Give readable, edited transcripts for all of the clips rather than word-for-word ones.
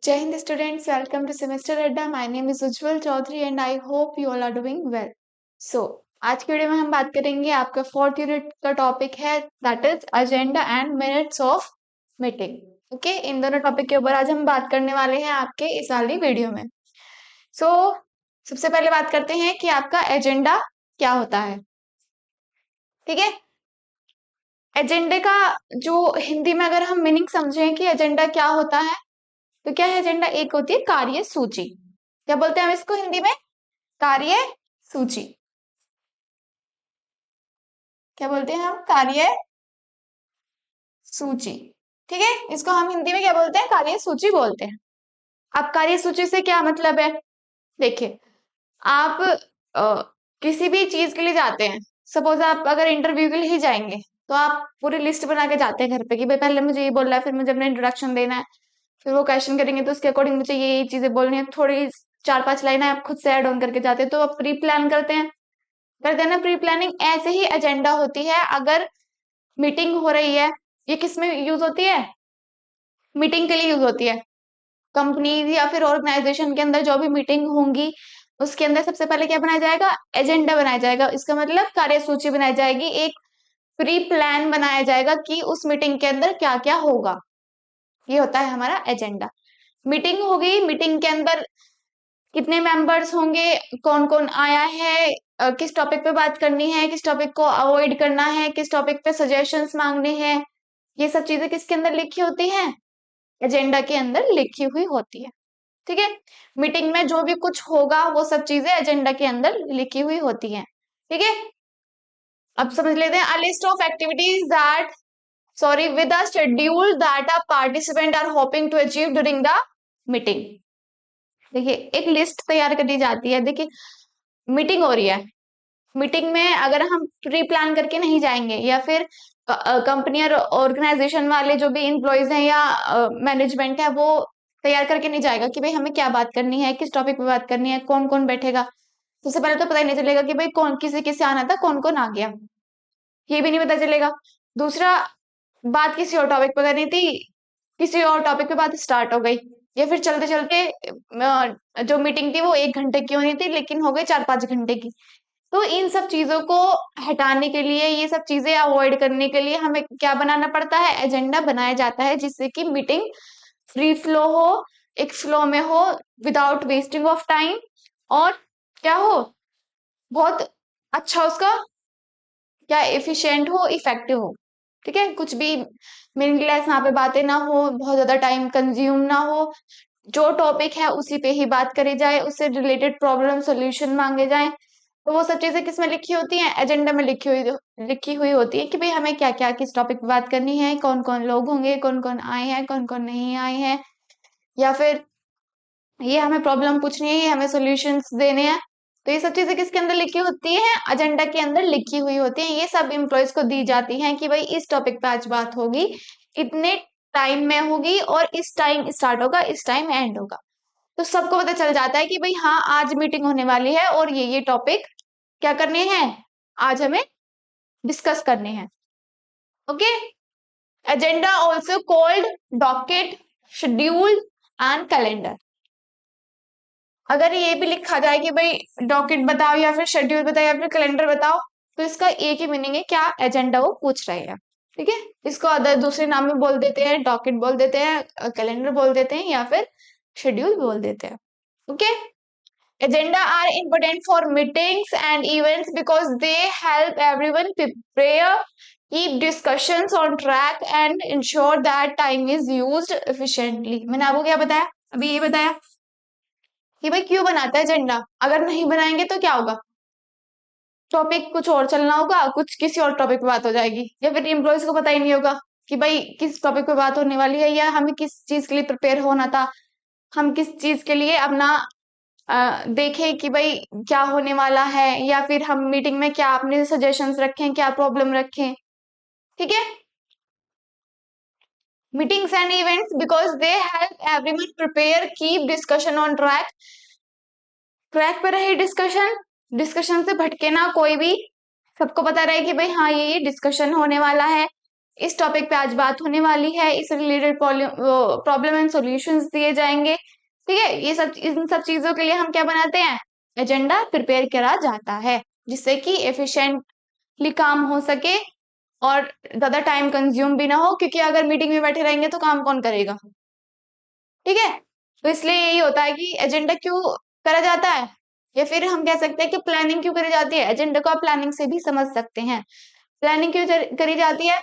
Jai Hind students, welcome to Semester Adda. My name is Ujjwal Chaudhary and I hope you all are doing well. So, आज की video में हम बात करेंगे आपका 4th unit का टॉपिक है that is agenda and minutes of meeting. Okay, इन दोनों टॉपिक के ऊपर आज हम बात करने वाले हैं आपके इस वाली वीडियो में। सो सबसे पहले बात करते हैं कि आपका एजेंडा क्या होता है। ठीक है, एजेंडे का जो हिंदी में अगर हम मीनिंग समझें कि एजेंडा क्या होता है तो क्या है एजेंडा? एक होती है कार्य सूची। क्या बोलते हैं हम इसको हिंदी में? कार्य सूची। क्या बोलते हैं हम? कार्य सूची। ठीक है, इसको हम हिंदी में क्या बोलते हैं? कार्य सूची बोलते हैं। अब कार्य सूची से क्या मतलब है? देखिए, आप किसी भी चीज के लिए जाते हैं, सपोज आप अगर इंटरव्यू के लिए ही जाएंगे तो आप पूरी लिस्ट बना के जाते हैं घर पे कि भाई पहले मुझे ये बोलना है, फिर मुझे अपना इंट्रोडक्शन देना है, फिर वो क्वेश्चन करेंगे तो उसके अकॉर्डिंग मुझे ये चीजें बोलनी है, थोड़ी 4-5 लाइनें आप खुद से ऐड ऑन करके जाते हैं, तो आप प्री प्लान करते हैं ना प्री प्लानिंग। ऐसे ही एजेंडा होती है। अगर मीटिंग हो रही है, ये किस में यूज होती है? मीटिंग के लिए यूज होती है। कंपनी या फिर ऑर्गेनाइजेशन के अंदर जो भी मीटिंग होंगी उसके अंदर सबसे पहले क्या बनाया जाएगा? एजेंडा बनाया जाएगा। इसका मतलब कार्यसूची बनाई जाएगी, एक प्री प्लान बनाया जाएगा कि उस मीटिंग के अंदर क्या क्या होगा। ये होता है हमारा एजेंडा। मीटिंग होगी, मीटिंग के अंदर कितने मेंबर्स होंगे, कौन कौन आया है, किस टॉपिक पे बात करनी है, किस टॉपिक को अवॉइड करना है, किस टॉपिक पे सजेशंस मांगने हैं, ये सब चीजें किसके अंदर लिखी होती हैं? एजेंडा के अंदर लिखी हुई होती है। ठीक है, मीटिंग में जो भी कुछ होगा वो सब चीजें एजेंडा के अंदर लिखी हुई होती हैं। ठीक है, अब समझ लेते हैं। A list of activities that with a schedule that a participant are hoping to achieve during the meeting. देखिए, एक लिस्ट तैयार करी जाती है। देखिए, मीटिंग हो रही है, मीटिंग में अगर हम प्री प्लान करके नहीं जाएंगे या फिर कंपनी और ऑर्गेनाइजेशन वाले जो भी एम्प्लॉयज हैं या मैनेजमेंट है वो तैयार करके नहीं जाएगा कि भाई हमें क्या बात करनी है, किस टॉपिक पे बात करनी है, कौन कौन बैठेगा। सबसे पहले तो पता ही नहीं चलेगा कि भाई कौन किसे किसे आना था, कौन कौन आ गया, ये भी नहीं पता चलेगा। दूसरा, बात किसी और टॉपिक पे करनी थी, किसी और टॉपिक पे बात स्टार्ट हो गई, या फिर चलते चलते जो मीटिंग थी वो 1 घंटे की होनी थी लेकिन हो गई 4-5 घंटे की। तो इन सब चीजों को हटाने के लिए, ये सब चीजें अवॉइड करने के लिए हमें क्या बनाना पड़ता है? एजेंडा बनाया जाता है, जिससे कि मीटिंग फ्री फ्लो हो, एक फ्लो में हो, विदाउट वेस्टिंग ऑफ टाइम, और क्या हो, बहुत अच्छा उसका क्या एफिशिएंट हो, इफेक्टिव हो। ठीक है, कुछ भी मीनिंगलेस यहाँ पे बातें ना हो, बहुत ज्यादा टाइम कंज्यूम ना हो, जो टॉपिक है उसी पे ही बात करी जाए, उससे रिलेटेड प्रॉब्लम सॉल्यूशन मांगे जाए। तो वो सब चीजें किसमें लिखी होती हैं? एजेंडा में लिखी हुई होती है कि भाई हमें क्या क्या किस टॉपिक पे बात करनी है, कौन कौन लोग होंगे, कौन कौन आए हैं, कौन कौन नहीं आए हैं, या फिर ये हमें प्रॉब्लम पूछनी है, ये हमें सॉल्यूशंस देने हैं। तो ये सब चीजें किसके अंदर लिखी होती है? एजेंडा के अंदर लिखी हुई होती है। ये सब एम्प्लॉयज को दी जाती हैं कि भाई इस टॉपिक पे आज बात होगी, इतने टाइम में होगी, और इस टाइम स्टार्ट होगा, इस टाइम एंड होगा। तो सबको पता चल जाता है कि भाई हाँ, आज मीटिंग होने वाली है और ये टॉपिक क्या करने हैं, आज हमें डिस्कस करने हैं। Okay, agenda also called docket, schedule and calendar. अगर ये भी लिखा जाए कि भाई डॉकेट बताओ या फिर शेड्यूल बताओ या फिर कैलेंडर बताओ, तो इसका एक ही मीनिंग है, क्या एजेंडा वो पूछ रहे हैं। ठीक है, इसको अदर दूसरे नाम में बोल देते हैं, डॉकेट बोल देते हैं, कैलेंडर बोल देते हैं, या फिर शेड्यूल बोल देते हैं। Okay, agenda are important for meetings and events because they help everyone prepare, keep discussions on track and ensure that time is used efficiently। मैंने आपको क्या बताया? अभी ये बताया कि भाई क्यों बनाता है एजेंडा। अगर नहीं बनाएंगे तो क्या होगा? टॉपिक कुछ और चलना होगा, कुछ किसी और टॉपिक पे बात हो जाएगी, या फिर एम्प्लॉयज को पता ही नहीं होगा कि भाई किस टॉपिक पे बात होने वाली है, या हमें किस चीज के लिए प्रिपेयर होना था, हम किस चीज के लिए अपना देखें कि भाई क्या होने वाला है, या फिर हम मीटिंग में क्या अपने सजेशंस रखें, क्या प्रॉब्लम रखें। ठीक है, meetings and events because they help everyone prepare, keep discussion on track. Track पर रहे डिस्कशन, डिस्कशन से भटके ना कोई भी, सबको पता रहे कि भाई हाँ ये डिस्कशन होने वाला है, इस टॉपिक पे आज बात होने वाली है, इस रिलेटेड प्रॉब्लम एंड सॉल्यूशंस दिए जाएंगे। ठीक है, ये सब इन सब चीजों के लिए हम क्या बनाते हैं, एजेंडा प्रिपेयर करा जाता है, जिससे कि एफिशिएंटली काम हो सके और ज्यादा टाइम कंज्यूम भी ना हो, क्योंकि अगर मीटिंग में बैठे रहेंगे तो काम कौन करेगा। ठीक है, तो इसलिए यही होता है कि एजेंडा क्यों करा जाता है, या फिर हम कह सकते हैं कि प्लानिंग क्यों करी जाती है। एजेंडा को आप प्लानिंग से भी समझ सकते हैं। प्लानिंग क्यों करी जाती है,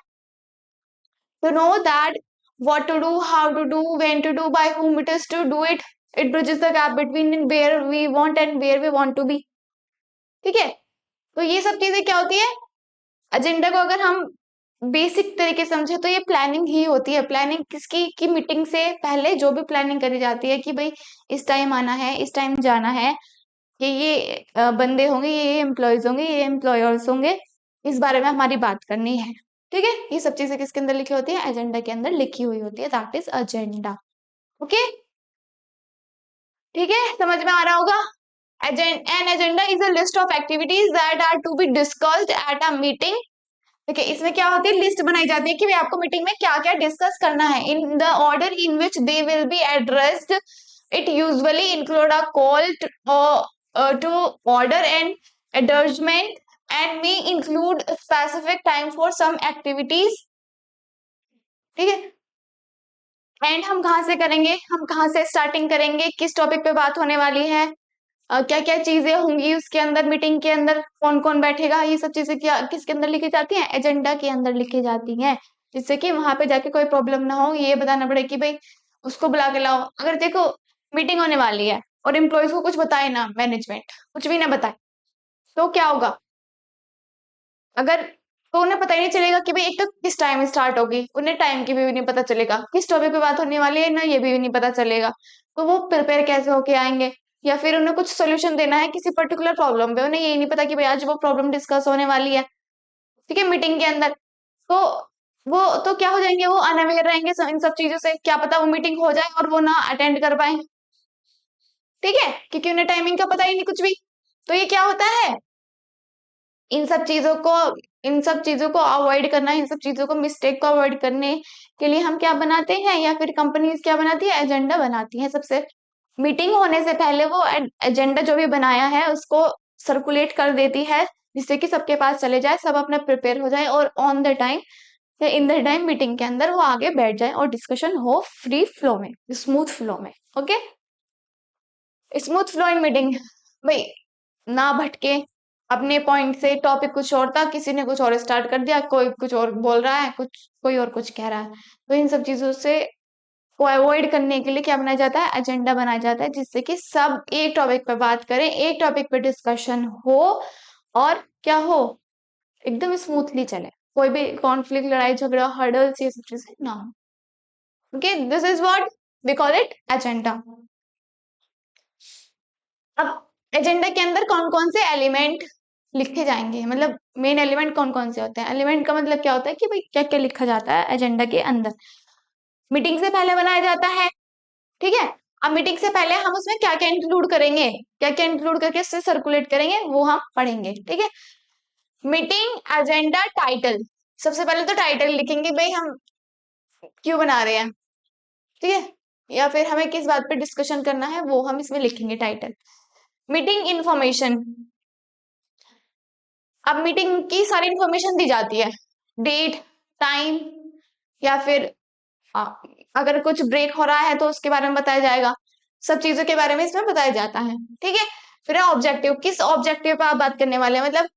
to know that what to do, how to do, when to do, by whom it is to do it. It bridges the gap between where we want and where we want to be. ठीक है, तो ये सब चीजें क्या होती है, agenda को अगर हम बेसिक तरीके से समझे तो ये प्लानिंग ही होती है। प्लानिंग किसकी, की मीटिंग से पहले जो भी प्लानिंग करी जाती है कि भाई इस टाइम आना है, इस टाइम जाना है, ये बंदे होंगे, ये एम्प्लॉयज होंगे, ये एम्प्लॉयर्स होंगे, इस बारे में हमारी बात करनी है। ठीक है, ये सब चीजें किसके अंदर लिखी होती है, एजेंडा के अंदर लिखी हुई होती है, दैट इज एजेंडा। ओके, ठीक है, समझ में आ रहा होगा। An agenda is a list of activities that are to be discussed at a meeting. देखिए, इसमें क्या होती है, लिस्ट बनाई जाती है कि भाई आपको मीटिंग में क्या क्या डिस्कस करना है, in the order in which they will be addressed. It usually include a call to order and adjournment and may include specific time for some activities. ठीक है, एंड हम कहाँ से करेंगे, हम कहाँ से स्टार्टिंग करेंगे, किस टॉपिक पे बात होने वाली है, क्या क्या चीजें होंगी उसके अंदर, मीटिंग के अंदर कौन कौन बैठेगा, ये सब चीजें क्या किसके अंदर लिखी जाती हैं, एजेंडा के अंदर लिखी जाती हैं, जिससे कि वहां पे जाके कोई प्रॉब्लम ना हो। ये बताना पड़े कि भाई उसको बुला के लाओ। अगर देखो मीटिंग होने वाली है और एम्प्लॉयज को कुछ बताए ना, मैनेजमेंट कुछ भी ना बताए, तो क्या होगा, अगर तो उन्हें पता ही नहीं चलेगा कि भाई एक तो किस टाइम स्टार्ट होगी, उन्हें टाइम की भी नहीं पता चलेगा, किस टॉपिक पे बात होने वाली है ना, ये भी नहीं पता चलेगा। तो वो प्रिपेयर कैसे होके आएंगे, या फिर उन्हें कुछ सोल्यूशन देना है किसी पर्टिकुलर प्रॉब्लम पे, उन्हें यही नहीं पता कि भाई आज वो प्रॉब्लम डिस्कस होने वाली है। ठीक है, मीटिंग के अंदर, तो वो तो क्या हो जाएंगे, वो अनअवेयर रहेंगे इन सब चीजों से, क्या पता वो मीटिंग हो जाए और वो ना अटेंड कर पाए। ठीक है, क्योंकि उन्हें टाइमिंग का पता ही नहीं कुछ भी। तो ये क्या होता है, इन सब चीजों को इन सब चीजों को अवॉइड करना, इन सब चीजों को मिस्टेक को अवॉइड करने के लिए हम क्या बनाते हैं, या फिर कंपनीज क्या बनाती है, एजेंडा बनाती है। सबसे मीटिंग होने से पहले वो एजेंडा जो भी बनाया है उसको सर्कुलेट कर देती है, जिससे कि सबके पास चले जाए, सब अपना प्रिपेयर हो जाए और ऑन द टाइम या इन द टाइम मीटिंग के अंदर वो आगे बैठ जाए और डिस्कशन हो फ्री फ्लो में, स्मूथ फ्लो में। Okay, smooth flow in meeting, भाई ना भटके अपने पॉइंट से, टॉपिक कुछ और था, किसी ने कुछ और स्टार्ट कर दिया, कोई कुछ और बोल रहा है, कुछ कोई और कुछ कह रहा है। तो इन सब चीजों से को अवॉइड करने के लिए क्या बनाया जाता है, एजेंडा बनाया जाता है, जिससे कि सब एक टॉपिक पर बात करें, एक टॉपिक पर डिस्कशन हो और क्या हो, एकदम स्मूथली चले, कोई भी कॉन्फ्लिक्ट, लड़ाई झगड़ा, हर्डल्स, ये सब चीजें ना हो। Okay, this is what we call it agenda. अब एजेंडा के अंदर कौन कौन से एलिमेंट लिखे जाएंगे, मतलब मेन एलिमेंट कौन कौन से होते हैं। एलिमेंट का मतलब क्या होता है कि भाई क्या क्या लिखा जाता है एजेंडा के अंदर, मीटिंग से पहले बनाया जाता है। ठीक है, अब मीटिंग से पहले हम उसमें क्या क्या इंक्लूड करेंगे, क्या क्या इंक्लूड करके उससे सर्कुलेट करेंगे, वो हम पढ़ेंगे। ठीक है, मीटिंग एजेंडा टाइटल, सबसे पहले तो टाइटल लिखेंगे, भाई हम क्यों बना रहे हैं। ठीक है, या फिर हमें किस बात पे डिस्कशन करना है, वो हम इसमें लिखेंगे टाइटल। मीटिंग इंफॉर्मेशन, अब मीटिंग की सारी इंफॉर्मेशन दी जाती है, डेट, टाइम, या फिर आ, अगर कुछ ब्रेक हो रहा है तो उसके बारे में बताया जाएगा, सब चीजों के बारे में इसमें बताया जाता है। ठीक है, फिर ऑब्जेक्टिव, किस ऑब्जेक्टिव पे आप बात करने वाले हैं, मतलब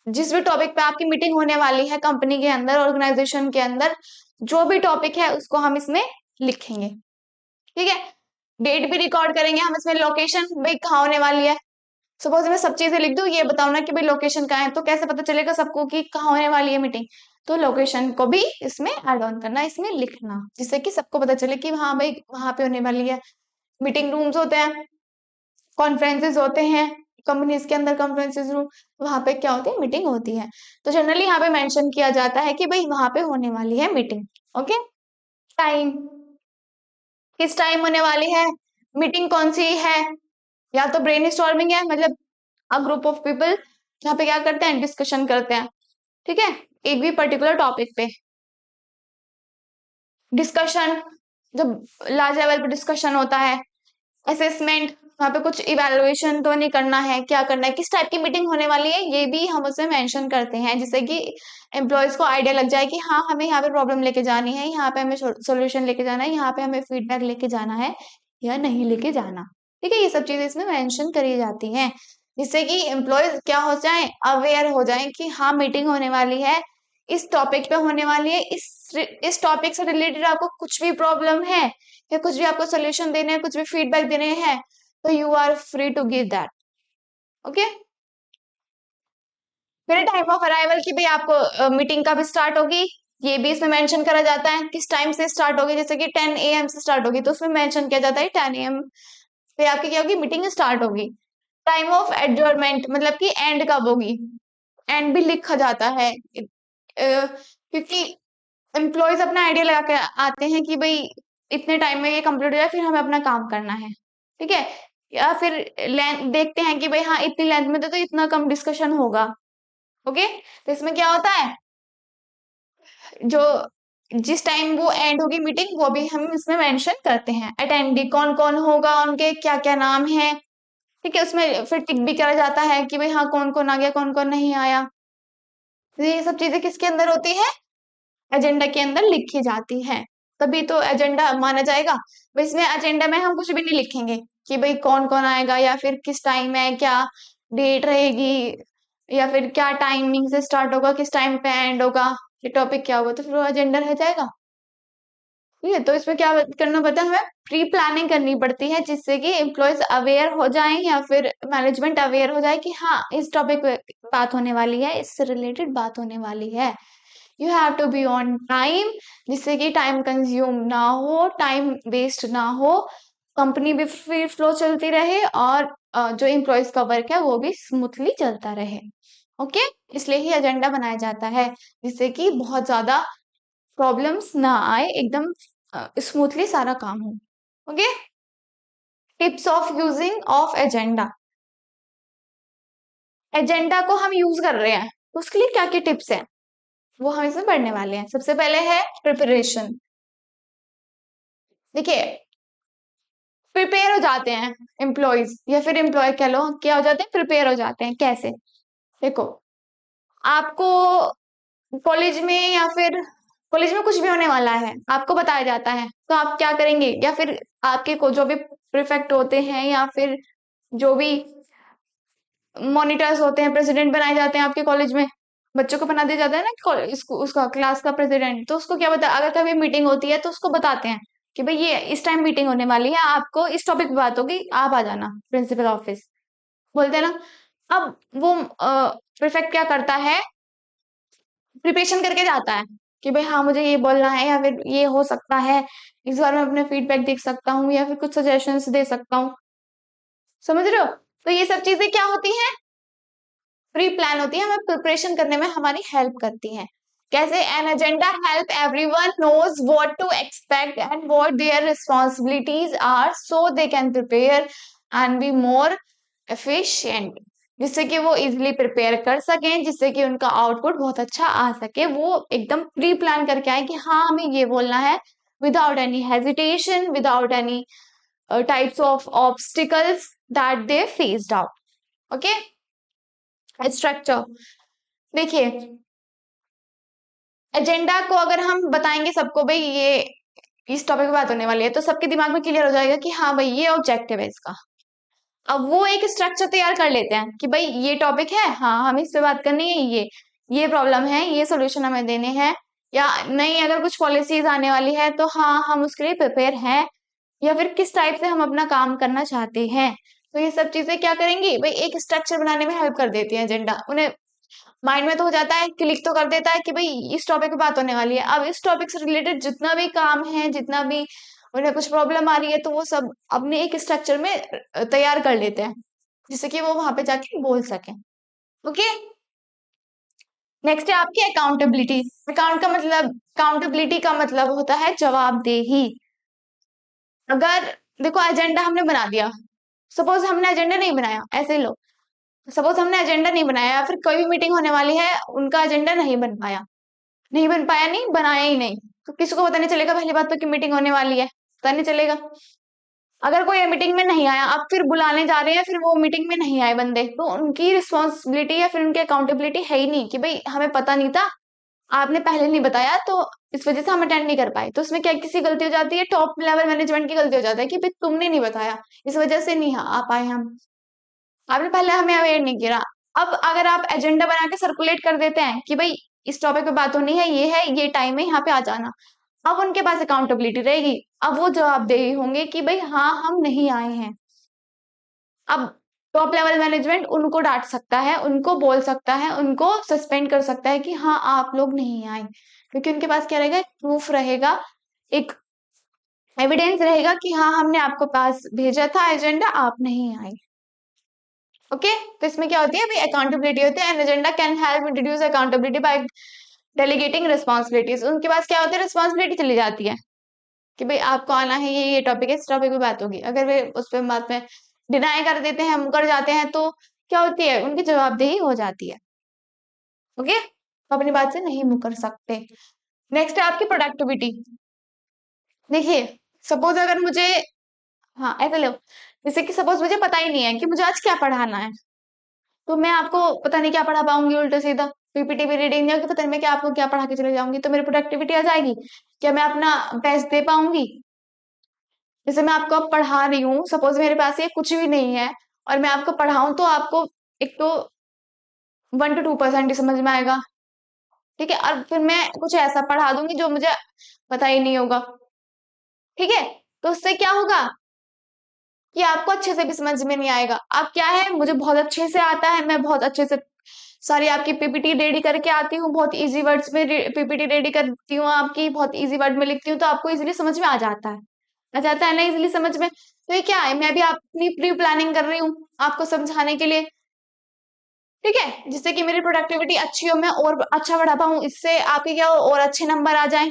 जिस भी टॉपिक पे आपकी मीटिंग होने वाली है कंपनी के अंदर, ऑर्गेनाइजेशन के अंदर, जो भी टॉपिक है उसको हम इसमें लिखेंगे। ठीक है, डेट भी रिकॉर्ड करेंगे हम इसमें, लोकेशन भाई कहाँ होने वाली है, सपोज मैं सब चीजें लिख दूं, ये बताओ ना कि भाई लोकेशन कहाँ है, तो कैसे पता चलेगा सबको कि कहाँ होने वाली है मीटिंग। तो लोकेशन को भी इसमें ऐड ऑन करना, इसमें लिखना, जिससे कि सबको पता चले कि हाँ भाई वहां पे होने वाली है। मीटिंग रूम्स होते हैं, कॉन्फ्रेंसेस होते हैं, कंपनीज के अंदर कॉन्फ्रेंसेस रूम, वहां पे क्या होती है, मीटिंग होती है। तो जनरली यहाँ पे मेंशन किया जाता है कि भाई वहां पे होने वाली है मीटिंग। ओके, टाइम, किस टाइम होने वाली है, मीटिंग कौन सी है, या तो ब्रेन स्टॉर्मिंग है, मतलब अ ग्रुप ऑफ पीपल यहाँ पे क्या करते हैं, डिस्कशन करते हैं। ठीक है, एक भी पर्टिकुलर टॉपिक पे, डिस्कशन, जब लार्ज लेवल पे डिस्कशन होता है, असेसमेंट, वहाँ पे कुछ इवैल्यूएशन तो नहीं करना है, क्या करना है, किस टाइप की मीटिंग होने वाली है, ये भी हम उसमें मेंशन करते हैं, जिससे कि एम्प्लॉयज को आइडिया लग जाए कि हाँ हमें यहाँ पे प्रॉब्लम लेके जानी है, यहाँ पे हमें सोल्यूशन लेके जाना है, यहाँ पे हमें फीडबैक लेके जाना है या नहीं लेके जाना। ठीक है, ये सब चीजें इसमें मेंशन करी जाती हैं, जिससे कि एम्प्लॉयज क्या हो जाए, अवेयर हो जाए कि हाँ मीटिंग होने वाली है, इस टॉपिक पे होने वाली है, इस टॉपिक से रिलेटेड आपको कुछ भी प्रॉब्लम है या कुछ भी आपको सोल्यूशन देने हैं, कुछ भी फीडबैक देने हैं, तो you are free to give that. Okay, फिर टाइम ऑफ अराइवल की भी आपको मीटिंग कब स्टार्ट होगी, ये भी इसमें मेंशन करा जाता है, किस टाइम से स्टार्ट होगी, जैसे कि 10 AM से स्टार्ट होगी तो उसमें मेंशन किया जाता है 10 AM पे आपकी क्या होगी, मीटिंग स्टार्ट होगी। टाइम ऑफ एडजर्नमेंट मतलब कि एंड कब होगी, एंड भी लिखा जाता है, क्योंकि एम्प्लॉयज अपना आइडिया लगा के आते हैं कि भाई इतने टाइम में ये कंप्लीट हो जाए फिर हमें अपना काम करना है। ठीक है, या फिर लेंथ देखते हैं कि भाई हाँ इतनी लेंथ में तो इतना कम डिस्कशन होगा। ओके, तो इसमें क्या होता है, जो जिस टाइम वो एंड होगी मीटिंग वो भी हम इसमें मेंशन करते हैं, अटेंडी कौन कौन होगा, उनके क्या क्या नाम है। ठीक है, उसमें फिर टिक भी करा जाता है कि भाई हाँ कौन कौन आ गया कौन कौन नहीं आया। तो ये सब चीजें किसके अंदर होती है, एजेंडा के अंदर लिखी जाती है, तभी तो एजेंडा माना जाएगा। भाई इसमें एजेंडा में हम कुछ भी नहीं लिखेंगे कि भाई कौन कौन आएगा या फिर किस टाइम है, क्या डेट रहेगी, या फिर क्या टाइमिंग से स्टार्ट होगा, किस टाइम पे एंड होगा, ये टॉपिक क्या होगा, तो फिर वो एजेंडा रह जाएगा। ठीक है, तो इसमें क्या करना पड़ता है, हमें प्री प्लानिंग करनी पड़ती है, जिससे कि एम्प्लॉयज अवेयर हो जाएं या फिर मैनेजमेंट अवेयर हो जाए कि हाँ इस टॉपिक पे बात होने वाली है, इससे रिलेटेड बात होने वाली है। You have to be on time, जिससे कि टाइम कंज्यूम ना हो, टाइम वेस्ट ना हो, कंपनी भी फ्री फ्लो चलती रहे और जो एम्प्लॉयज का वर्क है वो भी स्मूथली चलता रहे। ओके, इसलिए ही एजेंडा बनाया जाता है, जिससे कि बहुत ज्यादा प्रॉब्लम्स ना आए, एकदम स्मूथली सारा काम हो। Okay, tips of using of agenda, agenda को हम यूज कर रहे हैं तो उसके लिए क्या क्या टिप्स हैं वो हम इसमें पढ़ने वाले हैं। सबसे पहले है प्रिपरेशन। देखिए, प्रिपेयर हो जाते हैं एम्प्लॉयज या फिर एम्प्लॉय कह लो, क्या हो जाते हैं, प्रिपेयर हो जाते हैं कैसे। देखो, आपको कॉलेज में या फिर कॉलेज में कुछ भी होने वाला है आपको बताया जाता है, तो आप क्या करेंगे, या फिर आपके को जो भी प्रिफेक्ट होते हैं या फिर जो भी मॉनिटर्स होते हैं, प्रेसिडेंट बनाए जाते हैं आपके कॉलेज में, बच्चों को बना दिया जाता है ना उसका क्लास का प्रेसिडेंट, तो उसको क्या बता, अगर कभी मीटिंग होती है तो उसको बताते हैं कि भाई ये इस टाइम मीटिंग होने वाली है, आपको इस टॉपिक पे बात होगी, आप आ जाना प्रिंसिपल ऑफिस, बोलते हैं ना। अब वो प्रिफेक्ट क्या करता है, प्रिपरेशन करके जाता है कि भाई हाँ मुझे ये बोलना है या फिर ये हो सकता है, इस बार मैं अपने फीडबैक देख सकता हूँ या फिर कुछ सजेशंस दे सकता हूँ। समझ रहे हो, तो ये सब चीजें क्या होती हैं, प्री प्लान होती है, हमें प्रिपरेशन करने में हमारी हेल्प करती हैं। कैसे, an agenda help everyone knows what to expect and what their responsibilities are, so they can prepare and be more efficient, जिससे कि वो इजिली प्रिपेयर कर सकें, जिससे कि उनका आउटपुट बहुत अच्छा आ सके, वो एकदम प्री प्लान करके आए कि हाँ हमें ये बोलना है, without any hesitation, without any types of obstacles that they faced out. Okay, structure, देखिए एजेंडा को अगर हम बताएंगे सबको भाई ये इस टॉपिक पे बात होने वाली है, तो सबके दिमाग में क्लियर हो जाएगा कि हाँ भाई ये ऑब्जेक्टिव है इसका। अब वो एक स्ट्रक्चर तैयार कर लेते हैं कि भाई ये टॉपिक है, हाँ हम इस पे बात करनी है, ये प्रॉब्लम है, ये सोल्यूशन हमें देने हैं, या नहीं अगर कुछ पॉलिसीज आने वाली है तो हाँ हम उसके लिए प्रिपेयर हैं, या फिर किस टाइप से हम अपना काम करना चाहते हैं। तो ये सब चीजें क्या करेंगी भाई, एक स्ट्रक्चर बनाने में हेल्प कर देती है एजेंडा, उन्हें माइंड में तो हो जाता है, क्लिक तो कर देता है कि भाई इस टॉपिक पे बात होने वाली है, अब इस टॉपिक से रिलेटेड जितना भी काम है, जितना भी उन्हें कुछ प्रॉब्लम आ रही है, तो वो सब अपने एक स्ट्रक्चर में तैयार कर लेते हैं, जिससे कि वो वहां पे जाके बोल सके। ओके, नेक्स्ट है आपकी अकाउंटेबिलिटी। अकाउंटेबिलिटी का मतलब होता है जवाबदेही। अगर देखो एजेंडा हमने बना दिया, सपोज हमने एजेंडा नहीं बनाया, ऐसे लो, सपोज हमने एजेंडा नहीं बनाया या फिर कोई भी मीटिंग होने वाली है उनका एजेंडा नहीं बन पाया, नहीं बन पाया, नहीं बनाया ही नहीं, तो किसी को पता नहीं चलेगा पहली बात तो कि मीटिंग होने वाली है, पता नहीं चलेगा। अगर कोई मीटिंग में नहीं आया, आप फिर बुलाने जा रहे हैं, फिर वो मीटिंग में नहीं आए बंदे, तो उनकी रिस्पॉन्सिबिलिटी या फिर उनकी अकाउंटेबिलिटी है ही नहीं कि भाई हमें पता नहीं था, आपने पहले नहीं बताया, तो इस वजह से हम अटेंड नहीं कर पाए। तो उसमें क्या किसी गलती हो जाती है, टॉप लेवल मैनेजमेंट की गलती हो जाती है कि भाई तुमने नहीं बताया, इस वजह से नहीं आ पाए हम, आपने पहले हमें अवेयर नहीं किया। अब अगर आप एजेंडा बना के सर्कुलेट कर देते हैं कि भाई इस टॉपिक पे बात होनी है, ये टाइम है, यहाँ पे आ जाना, अब उनके पास अकाउंटेबिलिटी रहेगी, अब वो जवाबदेही होंगे कि भाई हाँ हम नहीं आए हैं। अब टॉप लेवल मैनेजमेंट उनको डांट सकता है, उनको बोल सकता है, उनको सस्पेंड कर सकता है कि हाँ आप लोग नहीं आए, क्योंकि उनके पास क्या रहेगा, प्रूफ रहेगा, एक एविडेंस रहेगा कि हाँ हमने आपको पास भेजा था एजेंडा, आप नहीं आए। ओके, तो इसमें क्या होती है भाई, अकाउंटेबिलिटी होती है, an agenda can help introduce accountability by delegating responsibilities. उनके पास क्या होती है, रिस्पॉन्सिबिलिटी चली जाती है कि भाई आपको आना है, ये टॉपिक है, इस टॉपिक पे बात होगी। अगर वे उस पर बात में डिनाई कर देते हैं, मुकर जाते हैं, तो क्या होती है, उनकी जवाबदेही हो जाती है। ओके, तो अपनी बात से नहीं मुकर सकते। नेक्स्ट है आपकी प्रोडक्टिविटी। देखिए, सपोज अगर मुझे, हाँ ऐसे लो, जैसे कि सपोज मुझे पता ही नहीं है कि मुझे आज क्या पढ़ाना है, तो मैं आपको पता नहीं क्या पढ़ा पाऊंगी, उल्टा सीधा पीपीटी भी रीडिंग नहीं होगी, पता नहीं मैं क्या आपको क्या पढ़ा के चले जाऊंगी, तो मेरी प्रोडक्टिविटी आ जाएगी, क्या मैं अपना बेस्ट दे पाऊंगी। जैसे मैं आपको अब पढ़ा रही हूँ, सपोज मेरे पास ये कुछ भी नहीं है और मैं आपको पढ़ाऊं, तो आपको एक तो 1 to 2% ही समझ में आएगा, ठीक है, और फिर मैं कुछ ऐसा पढ़ा दूंगी जो मुझे पता ही नहीं होगा, ठीक है, तो उससे क्या होगा कि आपको अच्छे से भी समझ में नहीं आएगा। अब क्या है, मुझे बहुत अच्छे से आता है, मैं बहुत अच्छे से सारी आपकी पीपीटी रेडी करके आती हूँ, बहुत इजी वर्ड्स में पीपीटी रेडी करती हूँ, आपकी बहुत इजी वर्ड में लिखती हूँ, तो आपको इजीली समझ में आ जाता है ना इजीली समझ में। तो ये क्या है, मैं भी अपनी प्री प्लानिंग कर रही हूँ आपको समझाने के लिए, ठीक है, जिससे कि मेरी प्रोडक्टिविटी अच्छी हो, मैं और अच्छा बढ़ा पाऊँ, इससे आपके क्या हो, और अच्छे नंबर आ जाएं।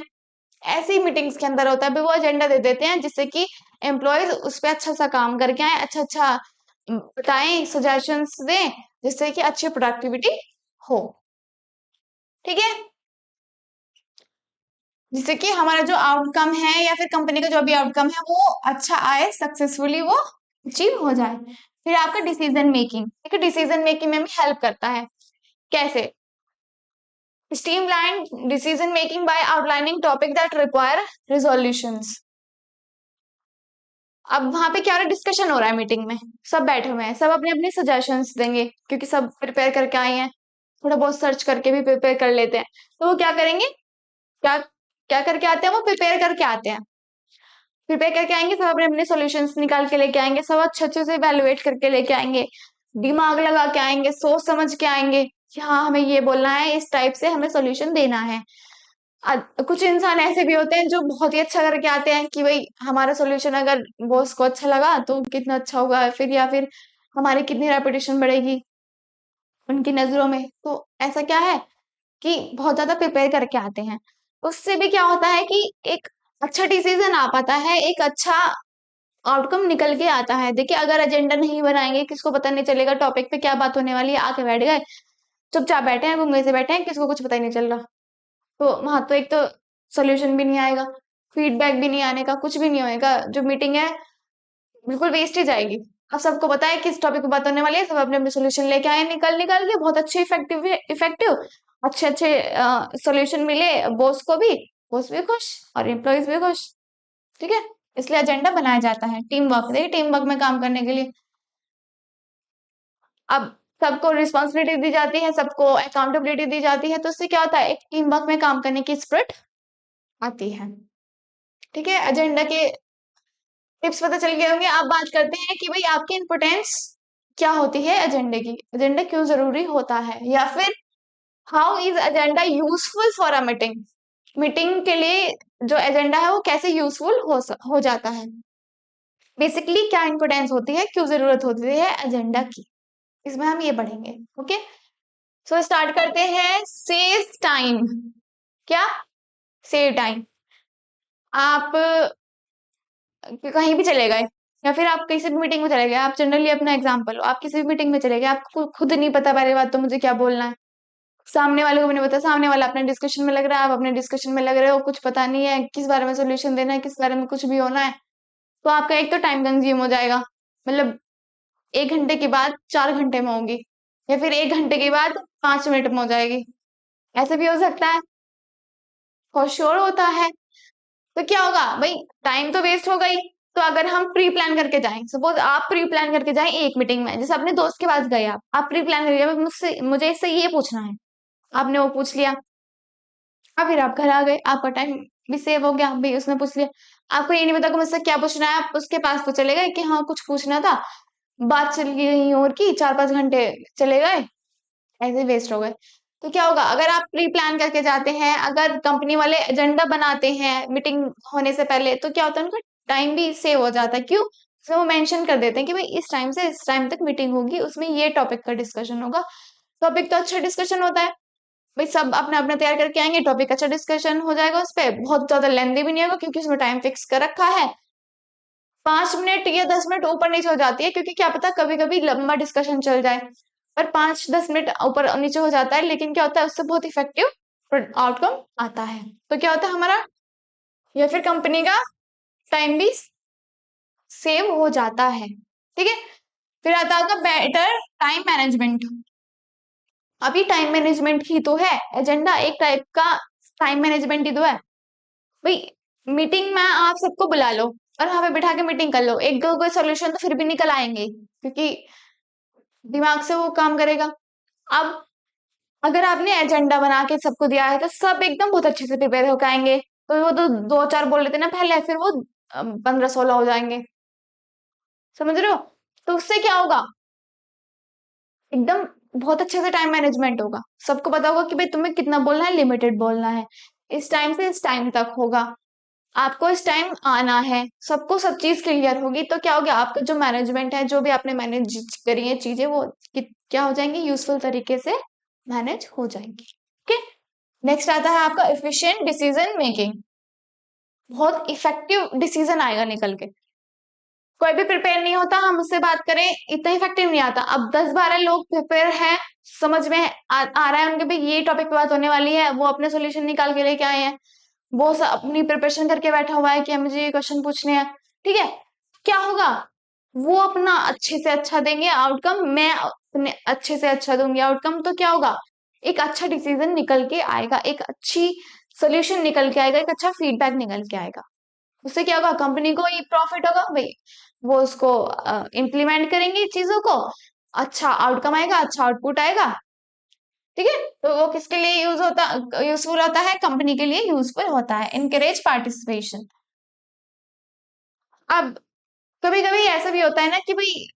ऐसे ही मीटिंग्स के अंदर होता है, वो एजेंडा दे देते हैं जिससे कि एम्प्लॉयज उस पर अच्छा सा काम करके आए, अच्छा अच्छा बताएं, सजेशंस दें, जिससे कि अच्छी प्रोडक्टिविटी हो, ठीक है, जिससे कि हमारा जो आउटकम है या फिर कंपनी का जो भी आउटकम है वो अच्छा आए, सक्सेसफुली वो अचीव हो जाए। फिर आपका डिसीजन मेकिंग, ठीक है, डिसीजन मेकिंग में भी हेल्प करता है, कैसे, streamline decision making by outlining topic that require resolutions. अब वहां पे क्या हो रहा है, डिस्कशन हो रहा है मीटिंग में, सब बैठे हुए हैं, सब अपने अपने सजेशंस देंगे, क्योंकि सब प्रिपेयर करके आए हैं, थोड़ा बहुत सर्च करके भी प्रिपेयर कर लेते हैं, तो वो क्या करेंगे, क्या क्या करके आते हैं, वो प्रिपेयर करके आते हैं, प्रिपेयर करके आएंगे, सब अपने अपने सॉल्यूशंस निकाल के लेके आएंगे, सब अच्छे अच्छे से इवेलुएट करके लेके आएंगे, दिमाग लगा के आएंगे, सोच समझ के आएंगे कि हाँ हमें ये बोलना है, इस टाइप से हमें सॉल्यूशन देना है। कुछ इंसान ऐसे भी होते हैं जो बहुत ही अच्छा करके आते हैं कि भाई हमारा सॉल्यूशन अगर बॉस को अच्छा लगा तो कितना अच्छा होगा, फिर या फिर हमारी कितनी रेपुटेशन बढ़ेगी उनकी नजरों में, तो ऐसा क्या है कि बहुत ज्यादा प्रिपेयर करके आते हैं। उससे भी क्या होता है कि एक अच्छा डिसीजन आ पाता है, एक अच्छा आउटकम निकल के आता है। देखिए, अगर एजेंडा नहीं बनाएंगे, किसको पता नहीं चलेगा टॉपिक पे क्या बात होने वाली है, आके बैठ गए, चुपचाप बैठे हैं, घूमे से बैठे हैं, किसको कुछ पता ही नहीं चल रहा, तो वहां तो एक तो सोल्यूशन भी नहीं आएगा, फीडबैक भी नहीं आने का, कुछ भी नहीं होएगा, जो मीटिंग है बिल्कुल वेस्ट ही जाएगी। अब सबको पता है किस टॉपिक पे बात होने वाली है, सब अपने अपने सोल्यूशन लेके आए, निकल निकल के बहुत अच्छे इफेक्टिव इफेक्टिव अच्छे अच्छे सोल्यूशन मिले बॉस को भी, बॉस भी खुश और एम्प्लॉयज भी खुश, ठीक है, इसलिए एजेंडा बनाया जाता है टीम वर्क, देखिए टीम वर्क में काम करने के लिए। अब सबको रिस्पॉन्सिबिलिटी दी जाती है, सबको अकाउंटेबिलिटी दी जाती है, तो उससे क्या होता है, एक टीम वर्क में काम करने की स्पिरिट आती है, ठीक है। एजेंडा के टिप्स पता चल गए होंगे। आप बात करते हैं कि भाई आपकी इंपोर्टेंस क्या होती है एजेंडे की, एजेंडा क्यों जरूरी होता है, या फिर how is agenda useful for a meeting, meeting के लिए जो एजेंडा है वो कैसे यूजफुल हो जाता है, बेसिकली क्या इंपोर्टेंस होती है, क्यों जरूरत होती है एजेंडा की, इसमें हम ये पढ़ेंगे। ओके, सो स्टार्ट करते हैं। सेव टाइम, क्या, सेव टाइम, आप कहीं भी चले गए या फिर आप किसी भी मीटिंग में चले गए, आप जनरली अपना एग्जांपल लो, आप किसी भी मीटिंग में चले गए, आपको खुद नहीं पता पहले बात तो मुझे क्या बोलना है, सामने वाले को भी नहीं पता, सामने वाला अपने डिस्कशन में लग रहा है, आप अपने डिस्कशन में लग रहे हो, कुछ पता नहीं है किस बारे में सोल्यूशन देना है, किस बारे में कुछ भी होना है। तो आपका एक तो टाइम कंज्यूम हो जाएगा, मतलब 1 घंटे के बाद 4 घंटे में होगी, या फिर 1 घंटे के बाद 5 मिनट में हो जाएगी, ऐसे भी हो सकता है, फॉर श्योर होता है। तो क्या होगा भाई, टाइम तो वेस्ट हो गई। तो अगर हम प्री प्लान करके जाएं, सपोज आप प्री प्लान करके जाएं एक मीटिंग में, जैसे अपने दोस्त के पास गए, आप प्री प्लान करके गए, मुझसे मुझे इससे ये पूछना है, आपने वो पूछ लिया, अब फिर आप घर आ गए, आपका टाइम भी सेव हो गया, भाई उसने पूछ लिया, आपको ये नहीं पता कि मुझसे क्या पूछना है, आप उसके पास तो चले गए कि हाँ कुछ पूछना था, बात चली गई और की 4-5 घंटे चले गए, ऐसे वेस्ट हो गए। तो क्या होगा, अगर आप प्री प्लान करके जाते हैं, अगर कंपनी वाले एजेंडा बनाते हैं मीटिंग होने से पहले, तो क्या होता है, उनका टाइम भी सेव हो जाता है। क्यों? उसमें वो मेंशन कर देते हैं कि भाई इस टाइम से इस टाइम तक मीटिंग होगी, उसमें ये टॉपिक का डिस्कशन होगा। टॉपिक तो अच्छा डिस्कशन होता है, भाई सब अपना अपना तैयार करके आएंगे, टॉपिक अच्छा डिस्कशन हो जाएगा, उस पर बहुत ज्यादा लेंदी भी नहीं होगा, क्योंकि उसमें टाइम फिक्स कर रखा है। 5 मिनट या 10 मिनट ऊपर नीचे हो जाती है, क्योंकि क्या पता कभी कभी लंबा डिस्कशन चल जाए, पर 5-10 मिनट ऊपर नीचे हो जाता है, लेकिन क्या होता है, उससे बहुत इफेक्टिव आउटकम आता है। तो क्या होता है हमारा, या फिर कंपनी का टाइम भी सेव हो जाता है। ठीक है, फिर आता है बेटर टाइम मैनेजमेंट। अभी टाइम मैनेजमेंट ही तो है एजेंडा, एक टाइप का टाइम मैनेजमेंट ही तो है भाई। मीटिंग में आप सबको बुला लो और वहां पे बिठा के मीटिंग कर लो, एक दो कोई सोल्यूशन तो फिर भी निकल आएंगे, क्योंकि दिमाग से वो काम करेगा। अब अगर आपने एजेंडा बना के सबको दिया है, तो सब एकदम बहुत अच्छे से प्रिपेयर होकर आएंगे, तो वो तो 2-4 बोल लेते ना पहले, फिर वो 15-16 हो जाएंगे, समझ रहे हो? तो उससे क्या होगा, एकदम बहुत अच्छे से टाइम मैनेजमेंट होगा, सबको पता होगा कि भाई तुम्हें कितना बोलना है, लिमिटेड बोलना है, इस टाइम से इस टाइम तक होगा, आपको इस टाइम आना है, सबको सब चीज क्लियर होगी। तो क्या हो गया, आपका जो मैनेजमेंट है, जो भी आपने मैनेज करी है चीजें, वो क्या हो जाएंगी, यूजफुल तरीके से मैनेज हो जाएंगी। ठीक है, नेक्स्ट आता है आपका एफिशिएंट डिसीजन मेकिंग। बहुत इफेक्टिव डिसीजन आएगा निकल के, कोई भी प्रिपेयर नहीं होता, हम उससे बात करें इतना इफेक्टिव नहीं आता। अब 10-12 लोग प्रिपेयर हैं, समझ में आ रहा है उनके भी ये टॉपिक पे बात होने वाली है, वो अपने सोल्यूशन निकाल के लेके आए हैं, वो अपनी प्रिपरेशन करके बैठा हुआ है कि मुझे ये क्वेश्चन पूछने हैं। ठीक है, क्या होगा, वो अपना अच्छे से अच्छा देंगे आउटकम, मैं अपने अच्छे से अच्छा दूंगी आउटकम। तो क्या होगा, एक अच्छा डिसीजन निकल के आएगा, एक अच्छी सोल्यूशन निकल के आएगा, एक अच्छा फीडबैक निकल के आएगा। उससे क्या होगा, कंपनी को ये प्रॉफिट होगा भाई, वो उसको इम्प्लीमेंट करेंगे चीजों को, अच्छा आउटकम आएगा, अच्छा आउटपुट आएगा। ठीक है, तो वो किसके लिए यूजफुल होता है, कंपनी के लिए यूजफुल होता है। Encourage participation. अब कभी कभी ऐसा भी होता है ना कि भाई,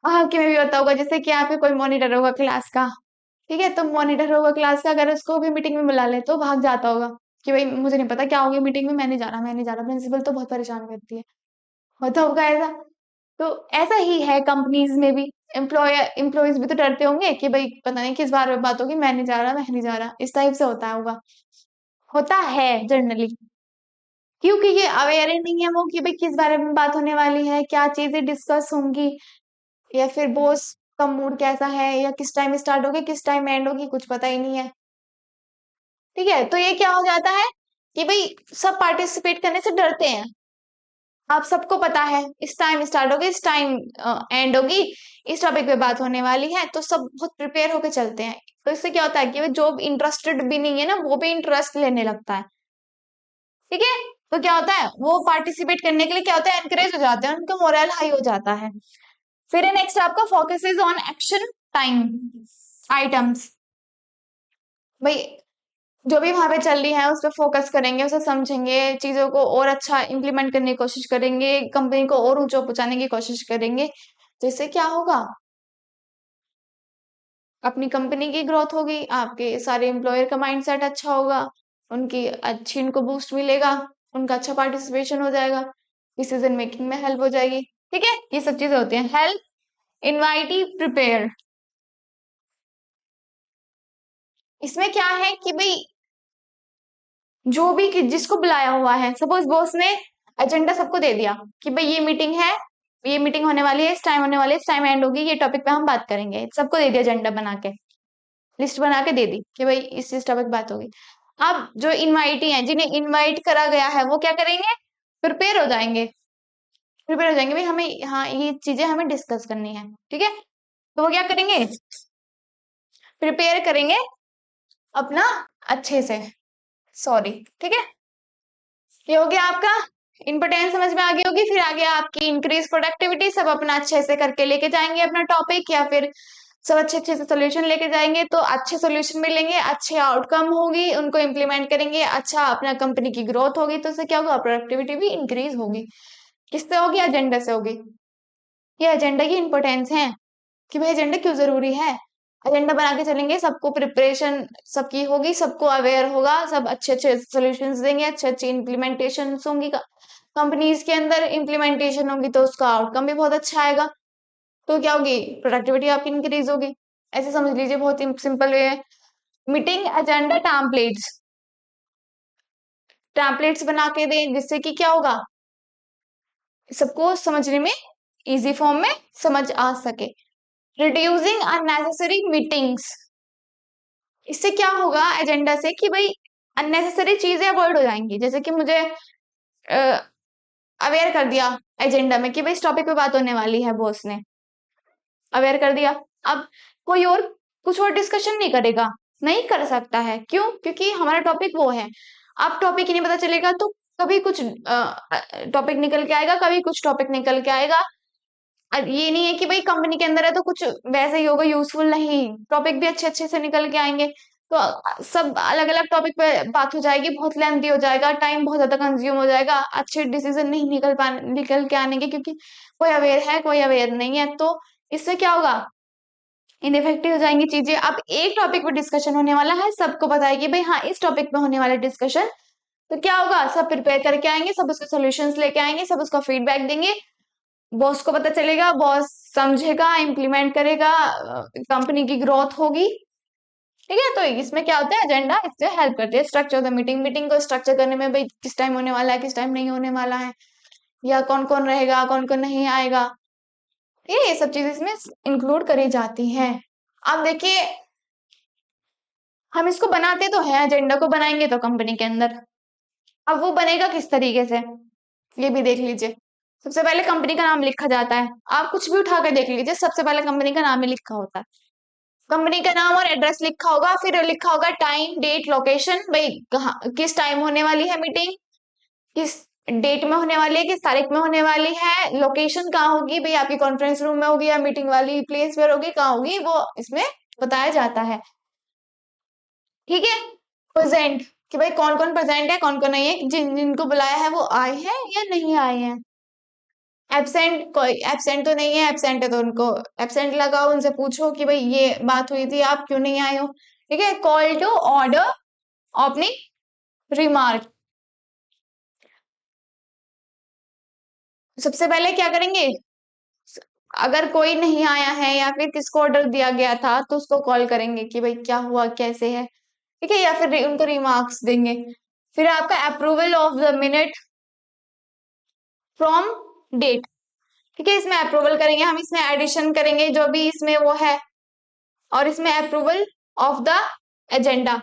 आपके में भी होता होगा, जैसे कि आपके कोई मॉनिटर होगा क्लास का, ठीक है, तो मॉनिटर होगा क्लास का, अगर उसको भी मीटिंग में बुला ले तो भाग जाता होगा कि भाई मुझे नहीं पता क्या होगी मीटिंग में, मैं नहीं जा रहा, मैं नहीं जा रहा, प्रिंसिपल तो बहुत परेशान करती है, होता होगा ऐसा। तो ऐसा ही है कंपनीज में भी, एम्प्लॉयज भी तो डरते होंगे कि भाई पता नहीं किस बार में बात होगी, मैं नहीं जा रहा, मैं नहीं जा रहा, इस टाइप से होता है जनरली, क्योंकि ये अवेयर ही नहीं है वो कि भाई किस बारे में बात होने वाली है, क्या चीजें डिस्कस होंगी, या फिर बॉस का मूड कैसा है, या किस टाइम स्टार्ट होगी किस टाइम एंड होगी, कुछ पता ही नहीं है। ठीक है, तो ये क्या हो जाता है कि भाई सब पार्टिसिपेट करने से डरते हैं। आप सबको पता है इस टाइम स्टार्ट होगी, इस टाइम एंड होगी, इस टॉपिक पे बात होने वाली है, तो सब बहुत प्रिपेयर होकर चलते हैं। तो इससे क्या होता है कि जो इंटरेस्टेड भी नहीं है ना, वो भी इंटरेस्ट लेने लगता है। ठीक है, तो क्या होता है, वो पार्टिसिपेट करने के लिए क्या होता है, एनकरेज हो जाते हैं, उनका मोरल हाई हो जाता है। फिर नेक्स्ट आपका focus is on action time items. भाई जो भी वहां पे चल रही है उस पर फोकस करेंगे, उसे समझेंगे, चीजों को और अच्छा इंप्लीमेंट करने की कोशिश करेंगे, कंपनी को और ऊंचा पहुंचाने की कोशिश करेंगे। तो इससे क्या होगा, अपनी कंपनी की ग्रोथ होगी, आपके सारे एम्प्लॉयर का माइंडसेट अच्छा होगा, उनकी अच्छी उनको बूस्ट मिलेगा, उनका अच्छा पार्टिसिपेशन हो जाएगा, डिसीजन मेकिंग में हेल्प हो जाएगी। ठीक है, ये सब चीजें होती हैं। हेल्प इनवाइटी प्रिपेयर, इसमें क्या है कि भाई जो भी जिसको बुलाया हुआ है, सपोज बॉस ने एजेंडा सबको दे दिया कि भाई ये मीटिंग है, ये मीटिंग होने वाली है, इस टाइम होने वाली है, इस टाइम एंड होगी, ये टॉपिक पे हम बात करेंगे, सबको दे दिया एजेंडा बना के। लिस्ट बना के दे दी कि भाई इस टॉपिक बात होगी। अब जो इनवाइटी हैं, जिन्हें इनवाइट करा गया है, वो क्या करेंगे, प्रिपेयर हो जाएंगे, प्रिपेयर हो जाएंगे भाई हमें, हाँ ये चीजें हमें डिस्कस करनी है, ठीक है। तो वो क्या करेंगे, प्रिपेयर करेंगे अपना अच्छे से, सॉरी, ठीक है। ये हो गया आपका इंपॉर्टेंस, समझ में आ गई होगी। फिर आगे आपकी इंक्रीज प्रोडक्टिविटी, सब अपना अच्छे से करके लेके जाएंगे अपना टॉपिक, या फिर सब अच्छे अच्छे से सोल्यूशन लेके जाएंगे तो अच्छे सोल्यूशन मिलेंगे, अच्छे आउटकम होगी, उनको इम्प्लीमेंट करेंगे, अच्छा अपना कंपनी की ग्रोथ होगी, तो उससे क्या होगा, प्रोडक्टिविटी भी इंक्रीज होगी। किससे होगी, एजेंडा से होगी। ये एजेंडा की इंपॉर्टेंस है कि भाई एजेंडा क्यों जरूरी है। एजेंडा बना के चलेंगे, सबको प्रिपरेशन सबकी होगी, सबको अवेयर होगा, सब अच्छे अच्छे सोल्यूशंस देंगे, अच्छे अच्छे इम्प्लीमेंटेशन होंगी कंपनीज के अंदर, इम्प्लीमेंटेशन होगी तो उसका आउटकम भी बहुत अच्छा आएगा, तो क्या होगी, प्रोडक्टिविटी आपकी इंक्रीज होगी। ऐसे समझ लीजिए, बहुत ही सिंपल वे है। मीटिंग एजेंडा टैम्पलेट्स, टैम्पलेट्स बना के दें, जिससे कि क्या होगा, सबको समझने में इजी फॉर्म में समझ आ सके। रिड्यूसिंग अननेसेसरी मीटिंग्स, इससे क्या होगा एजेंडा से कि भाई अननेसेसरी चीजें अवॉइड हो जाएंगी। जैसे कि मुझे अवेयर कर दिया एजेंडा में कि भाई इस टॉपिक पे बात होने वाली है, बॉस ने अवेयर कर दिया, अब कोई और कुछ और डिस्कशन नहीं करेगा, नहीं कर सकता है, क्यों, क्योंकि हमारा टॉपिक वो है। अब टॉपिक ही नहीं पता चलेगा तो कभी कुछ टॉपिक निकल के आएगा, कभी कुछ टॉपिक निकल के आएगा। ये नहीं है कि भाई कंपनी के अंदर है तो कुछ वैसे ही होगा यूजफुल, नहीं, टॉपिक भी अच्छे अच्छे से निकल के आएंगे, तो सब अलग अलग टॉपिक पे बात हो जाएगी, बहुत लेंथी हो जाएगा, टाइम बहुत ज्यादा कंज्यूम हो जाएगा, अच्छे डिसीजन नहीं निकल के आने के, क्योंकि कोई अवेयर है कोई अवेयर नहीं है, तो इससे क्या होगा, इनइफेक्टिव हो जाएंगी चीजें। अब एक टॉपिक पे डिस्कशन होने वाला है, सबको पता है कि भाई हाँ इस टॉपिक पे होने वाला डिस्कशन, तो क्या होगा, सब प्रिपेयर करके आएंगे, सब उसके सॉल्यूशंस लेके आएंगे, सब उसका फीडबैक देंगे, बॉस को पता चलेगा, बॉस समझेगा, इम्प्लीमेंट करेगा, कंपनी की ग्रोथ होगी, ठीक है। तो इसमें क्या होता है, एजेंडा इससे हेल्प करती है, स्ट्रक्चर द मीटिंग, मीटिंग को स्ट्रक्चर करने में, भाई किस टाइम होने वाला है, किस टाइम नहीं होने वाला है, या कौन कौन रहेगा कौन कौन नहीं आएगा, ये सब चीजें इसमें इंक्लूड करी जाती हैं। अब देखिए, हम इसको बनाते तो है, एजेंडा को बनाएंगे तो कंपनी के अंदर, अब वो बनेगा किस तरीके से, ये भी देख लीजिए। सबसे पहले कंपनी का नाम लिखा जाता है, आप कुछ भी उठा के देख लीजिए, सबसे पहले कंपनी का नाम ही लिखा होता है, कंपनी का नाम और एड्रेस लिखा होगा, फिर लिखा होगा टाइम डेट लोकेशन, भाई कहाँ किस टाइम होने वाली है मीटिंग, किस डेट में होने वाली है, किस तारीख में होने वाली है, लोकेशन कहाँ होगी, भाई आपकी कॉन्फ्रेंस रूम में होगी या मीटिंग वाली प्लेस पर होगी, कहाँ होगी, वो इसमें बताया जाता है, ठीक है। प्रेजेंट, कि भाई कौन कौन प्रेजेंट है कौन कौन नहीं है, जिनको बुलाया है वो आए हैं या नहीं आए हैं। एब्सेंट, कोई एब्सेंट तो नहीं है, एब्सेंट है तो उनको एब्सेंट लगाओ, उनसे पूछो कि भाई ये बात हुई थी आप क्यों नहीं आए हो, ठीक है। Call to order opening remark, सबसे पहले क्या करेंगे, अगर कोई नहीं आया है या फिर किसको ऑर्डर दिया गया था तो उसको कॉल करेंगे कि भाई क्या हुआ कैसे है, ठीक है, या फिर उनको रिमार्क्स देंगे। फिर आपका approval of the minute from date, ठीक है, इसमें अप्रूवल करेंगे हम, इसमें एडिशन करेंगे जो भी इसमें वो है, और इसमें अप्रूवल ऑफ द एजेंडा।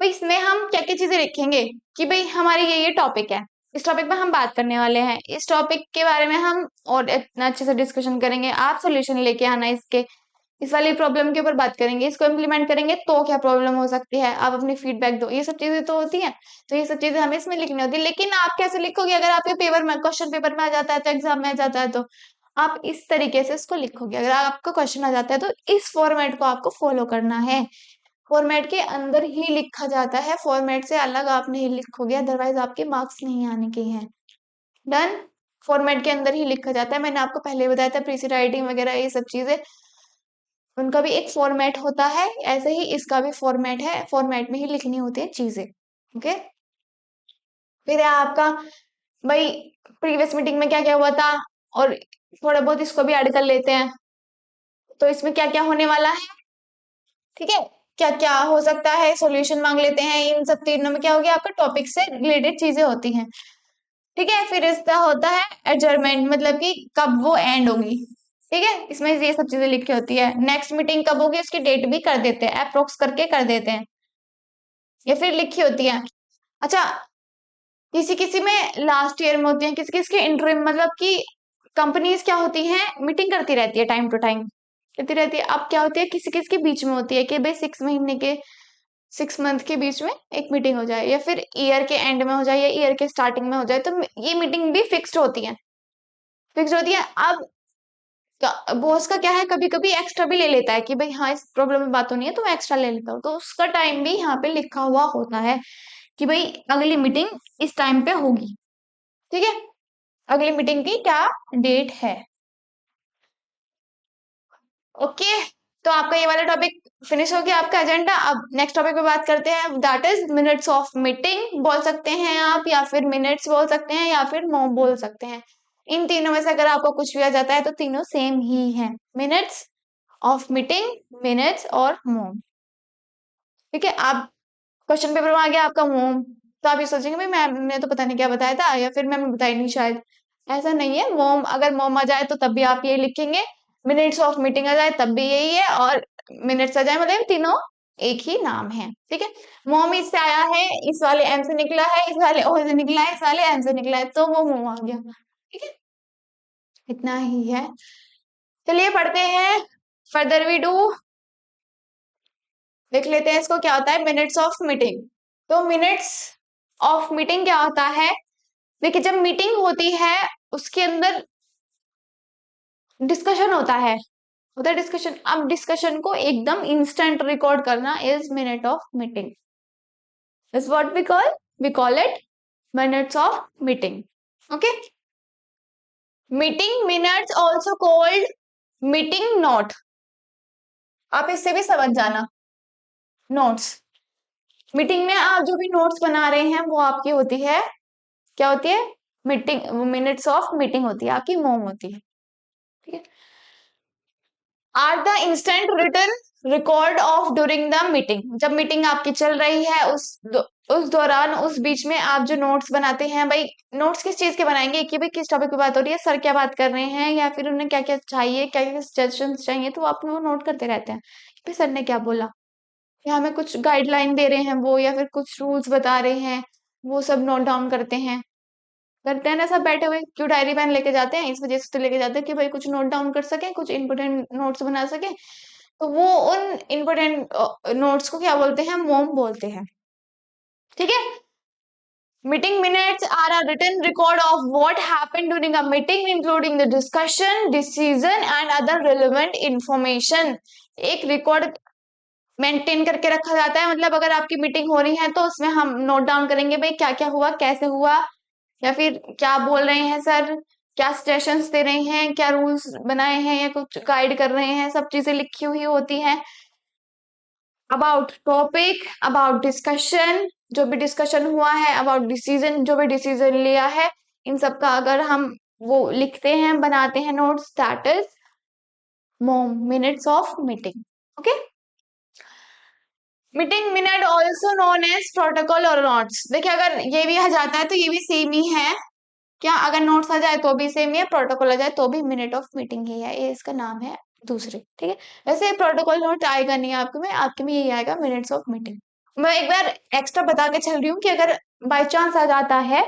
तो इसमें हम क्या क्या चीजें लिखेंगे कि भाई हमारे ये टॉपिक है, इस टॉपिक पे हम बात करने वाले हैं, इस टॉपिक के बारे में हम और इतना अच्छे से डिस्कशन करेंगे, आप सॉल्यूशन लेके आना इसके, इस वाली प्रॉब्लम के ऊपर बात करेंगे, इसको इम्प्लीमेंट करेंगे तो क्या प्रॉब्लम हो सकती है, आप अपनी फीडबैक दो, ये सब चीजें तो होती हैं, तो ये सब चीजें हमें इसमें लिखनी होती है। लेकिन आप कैसे लिखोगे, अगर आपके पेपर में क्वेश्चन पेपर में आ जाता है तो एग्जाम में आ जाता है, तो आप इस तरीके से इसको लिखोगे, अगर आपको क्वेश्चन आ जाता है तो इस फॉर्मेट को आपको फॉलो करना है, फॉर्मेट के अंदर ही लिखा जाता है, फॉर्मेट से अलग आप नहीं लिखोगे, अदरवाइज आपके मार्क्स नहीं आने के हैं। डन, फॉर्मेट के अंदर ही लिखा जाता है, मैंने आपको पहले बताया था, प्रीसी राइटिंग वगैरह ये सब चीजें, उनका भी एक फॉर्मेट होता है, ऐसे ही इसका भी फॉर्मेट है, फॉर्मेट में ही लिखनी होती है चीजें, ओके। फिर है आपका, भाई प्रीवियस मीटिंग में क्या क्या हुआ था, और थोड़ा बहुत इसको भी ऐड कर लेते हैं, तो इसमें क्या क्या होने वाला है, ठीक है, क्या क्या हो सकता है, सॉल्यूशन मांग लेते हैं, इन सब तीनों में क्या हो गया, आपका टॉपिक से रिलेटेड चीजें होती हैं, ठीक है। फिर इसका होता है एडजर्नमेंट, मतलब कि कब वो एंड होगी, ठीक है, इसमें ये सब चीजें लिखी होती है। नेक्स्ट मीटिंग कब होगी उसकी डेट भी कर देते हैं, अप्रोक्स करके कर देते हैं, या फिर लिखी होती है। अच्छा, किसी किसी में लास्ट ईयर में होती है, किसी किसी के इंटरिम, मतलब कि कंपनीज क्या होती हैं, मीटिंग करती रहती है टाइम टू टाइम, करती रहती है। अब क्या होती है, किसी किसी के बीच में होती है कि भाई 6 महीने के, 6 मंथ के बीच में एक मीटिंग हो जाए, या फिर ईयर के एंड में हो जाए, या ईयर के स्टार्टिंग में हो जाए, तो ये मीटिंग भी फिक्स्ड होती है, फिक्स्ड होती है। अब बॉस का क्या है, कभी कभी एक्स्ट्रा भी ले लेता है कि भाई हाँ इस प्रॉब्लम में बात होनी है तो मैं एक्स्ट्रा ले लेता हूँ, तो उसका टाइम भी यहाँ पे लिखा हुआ होता है कि भाई अगली मीटिंग इस टाइम पे होगी। ठीक है, अगली मीटिंग की क्या डेट है। ओके, तो आपका ये वाला टॉपिक फिनिश हो गया, आपका एजेंडा। अब नेक्स्ट टॉपिक पे बात करते हैं, that is minutes of meeting बोल सकते हैं आप, या फिर मिनट्स बोल सकते हैं, या फिर मोम बोल सकते हैं। इन तीनों में से अगर आपको कुछ भी आ जाता है तो तीनों सेम ही है, मिनट्स ऑफ मीटिंग, मिनट्स और मोम। ठीक है, आप क्वेश्चन पेपर में आ गया आपका मोम, तो आप ये सोचेंगे भाई मैम ने तो पता नहीं क्या बताया था, या फिर मैम ने बताया नहीं शायद। ऐसा नहीं है, मोम अगर मोम आ जाए तो तब भी आप ये लिखेंगे, मिनट्स ऑफ मीटिंग आ जाए तब भी यही है, और मिनट्स आ जाए मतलब तीनों एक ही नाम है। ठीक है, मोम इससे आया है, इस वाले एम से निकला है, इस वाले ओ से निकला है, इस वाले एम से निकला है, तो वो मोम आ गया। ठीक है, इतना ही है। चलिए पढ़ते हैं, फर्दर वी डू, देख लेते हैं इसको क्या होता है मिनट्स ऑफ मीटिंग। तो मिनट्स ऑफ मीटिंग क्या होता है, देखिए जब मीटिंग होती है उसके अंदर डिस्कशन होता है डिस्कशन। अब डिस्कशन को एकदम इंस्टेंट रिकॉर्ड करना is minute of meeting, is what we call it minutes of meeting. Okay, meeting minutes also called meeting note, आप इससे भी समझ जाना। नोट्स, मीटिंग में आप जो भी नोट्स बना रहे हैं वो आपकी होती है, क्या होती है, मीटिंग, मिनट्स ऑफ मीटिंग होती है, आपकी मोम होती है। ठीक है, are the instant return record of during the meeting, जब मीटिंग आपकी चल रही है उस दौरान, उस बीच में आप जो नोट्स बनाते हैं, भाई नोट्स किस चीज के बनाएंगे कि भाई किस टॉपिक पे बात हो रही है, सर क्या बात कर रहे हैं, या फिर उन्हें क्या क्या चाहिए, क्या क्या सजेशन चाहिए, तो आप वो नोट करते रहते हैं कि सर ने क्या बोला, या हमें कुछ गाइडलाइन दे रहे हैं वो, या फिर कुछ रूल्स बता रहे हैं, वो सब नोट डाउन करते हैं ना सब बैठे हुए। क्यों डायरी पेन लेके जाते हैं, इस वजह से तो लेके जाते हैं कि भाई कुछ नोट डाउन कर सके, कुछ इंपोर्टेंट नोट्स बना सके। तो वो उन इंपोर्टेंट नोट्स को क्या बोलते हैं, मोम बोलते हैं। ठीक है, meeting minutes are a written record of what happened during a meeting including the discussion, decision and other relevant information. एक रिकॉर्ड मेंटेन करके रखा जाता है, मतलब अगर आपकी मीटिंग हो रही है तो उसमें हम नोट डाउन करेंगे भाई क्या क्या हुआ, कैसे हुआ, या फिर क्या बोल रहे हैं सर, क्या सजेशंस दे रहे हैं, क्या रूल्स बनाए हैं, या कुछ गाइड कर रहे हैं, सब चीजें लिखी हुई होती हैं। अबाउट टॉपिक, अबाउट डिस्कशन, जो भी डिस्कशन हुआ है, अबाउट डिसीजन, जो भी डिसीजन लिया है, इन सब का अगर हम वो लिखते हैं, बनाते हैं notes, that is minutes of meeting. Okay, meeting minute also known as protocol और नोट्स। देखिए अगर ये भी आ जाता है तो ये भी सेम ही है, क्या अगर नोट्स आ जाए तो भी सेम ही है, प्रोटोकॉल आ जाए तो भी मिनट ऑफ मीटिंग ही है, ये इसका नाम है दूसरे। ठीक है, वैसे प्रोटोकॉल नोट आएगा नहीं आपके में यही आएगा मिनट्स ऑफ मीटिंग। मैं एक बार एक्स्ट्रा बता के चल रही हूँ कि अगर बाई चांस आ जाता है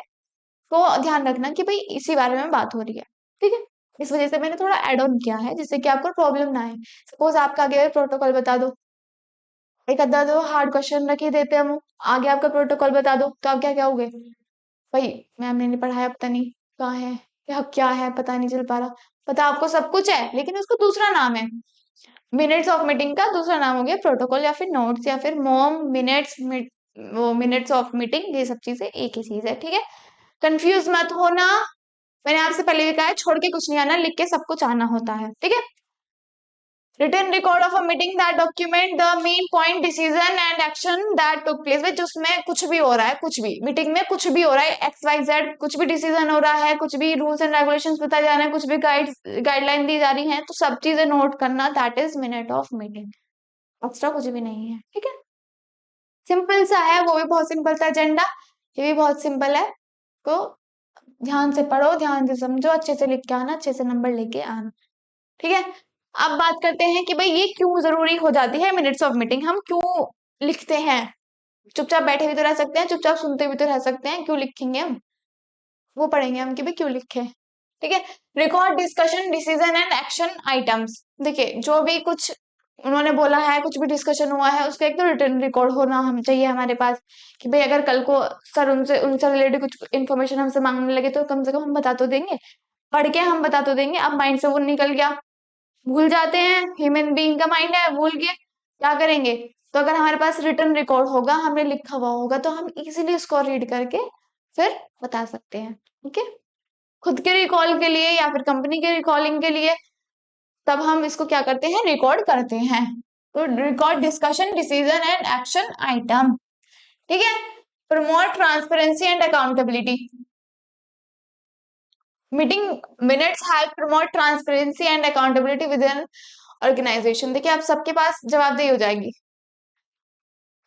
तो ध्यान रखना कि भाई इसी बारे में बात हो रही है। ठीक है, इस वजह से मैंने थोड़ा एड ऑन किया है जिससे कि आपको प्रॉब्लम ना आए। सपोज आपका आगे प्रोटोकॉल बता दो, एक अद्धा तो हार्ड क्वेश्चन रख ही देते हैं हम, आगे आपका प्रोटोकॉल बता दो, तो आप क्या क्या होगे, भाई मैम ने नहीं पढ़ाया, पता नहीं कहाँ है, क्या क्या है पता नहीं चल पा रहा। पता आपको सब कुछ है लेकिन उसका दूसरा नाम है, मिनट्स ऑफ मीटिंग का दूसरा नाम हो गया प्रोटोकॉल, या फिर नोट्स, या फिर मोम मिनट्स, वो मिनट्स ऑफ मीटिंग, ये सब चीजें एक ही चीज है। ठीक है, कंफ्यूज मत होना, मैंने आपसे पहले भी कहा है छोड़ के कुछ नहीं आना, लिख के सब कुछ आना होता है। ठीक है, written record of a meeting that document the main point decision and action that took place, which उसमें कुछ भी हो रहा है, कुछ भी मीटिंग में कुछ भी हो रहा है, एक्स वाई जेड कुछ भी डिसीजन हो रहा है, कुछ भी रूल्स एंड रेगुलेशंस बताए जा रहे हैं, कुछ भी गाइडलाइन दी जा रही है, तो सब चीजें नोट करना, that is minute of meeting. Extra कुछ भी नहीं है। ठीक है, सिंपल सा है, वो भी बहुत सिंपल था एजेंडा, ये भी बहुत सिंपल है। तो ध्यान से पढ़ो, ध्यान से समझो, अच्छे से लिख के आना, अच्छे से नंबर लेके आना। ठीक है। अब बात करते हैं कि भाई ये क्यों जरूरी हो जाती है मिनट्स ऑफ मीटिंग, हम क्यों लिखते हैं? चुपचाप बैठे भी तो रह सकते हैं, चुपचाप सुनते भी तो रह सकते हैं, क्यों लिखेंगे हम? वो पढ़ेंगे हम कि भाई क्यों लिखे। ठीक है। Record discussion decision and action items. देखिए जो भी कुछ उन्होंने बोला है, कुछ भी डिस्कशन हुआ है, उसका एक तो रिटर्न रिकॉर्ड होना हम चाहिए हमारे पास, कि भाई अगर कल को सर उनसे रिलेटेड कुछ इन्फॉर्मेशन हमसे मांगने लगे तो कम से कम हम बता तो देंगे, पढ़ के हम बता तो देंगे। अब माइंड से वो निकल गया, भूल जाते हैं, ह्यूमन बीइंग का माइंड है, भूल गए, क्या करेंगे? तो अगर हमारे पास रिटर्न रिकॉर्ड होगा, हमने लिखा हुआ होगा, तो हम इजीली उसको रीड करके फिर बता सकते हैं। ठीक है। खुद के रिकॉल के लिए या फिर कंपनी के रिकॉलिंग के लिए तब हम इसको क्या करते हैं, रिकॉर्ड करते हैं। तो record discussion decision and action item. ठीक है। Promote transparency and accountability. Meeting minutes help promote transparency and accountability within organisation. देखिए अब सबके पास जवाबदेही हो जाएगी,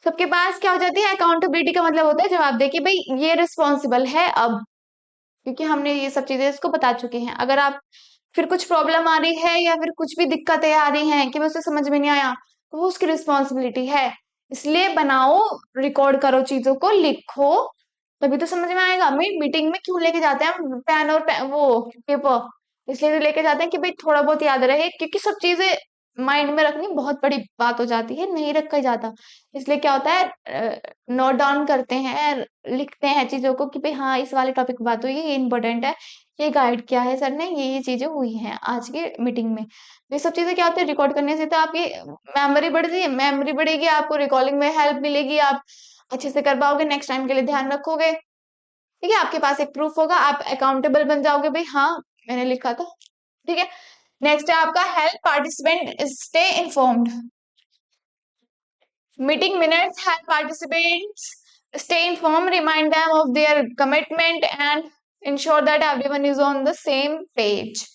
सबके पास क्या हो जाती है, अकाउंटेबिलिटी का मतलब होता है जवाबदेही, कि भाई ये रिस्पॉन्सिबल है अब, क्योंकि हमने ये सब चीजें इसको बता चुके हैं। अगर आप फिर कुछ प्रॉब्लम आ रही है या फिर कुछ भी दिक्कतें आ रही हैं कि मैं उसे समझ में नहीं आया, तो वो उसकी रिस्पॉन्सिबिलिटी है। इसलिए बनाओ, रिकॉर्ड करो, चीजों को लिखो, तभी तो समझ में आएगा। मीटिंग में क्यों लेके जाते हैं हम पेन और वो पेपर? इसलिए तो लेके जाते हैं कि भाई थोड़ा बहुत याद रहे, क्योंकि सब चीजें माइंड में रखनी बहुत बड़ी बात हो जाती है, नहीं रखा जाता। इसलिए क्या होता है, नोट डाउन करते हैं, लिखते हैं चीजों को कि भाई हाँ इस वाले टॉपिक पे बात हुई है, ये इंपॉर्टेंट है, ये गाइड किया है सर ने, ये चीजें हुई हैं आज की मीटिंग में। ये सब चीजें क्या होती है, रिकॉर्ड करने से तो आपकी मेमोरी बढ़ती है, मेमोरी बढ़ेगी, आपको रिकॉर्डिंग में हेल्प मिलेगी, आप अच्छे से कर पाओगे, नेक्स्ट टाइम के लिए ध्यान रखोगे। ठीक है। आपके पास एक प्रूफ होगा, आप अकाउंटेबल बन जाओगे, भाई हाँ मैंने लिखा था। ठीक है। नेक्स्ट है आपका help participant stay informed. Meeting minutes help participants stay informed, remind them of their commitment, and ensure that everyone is on the same page.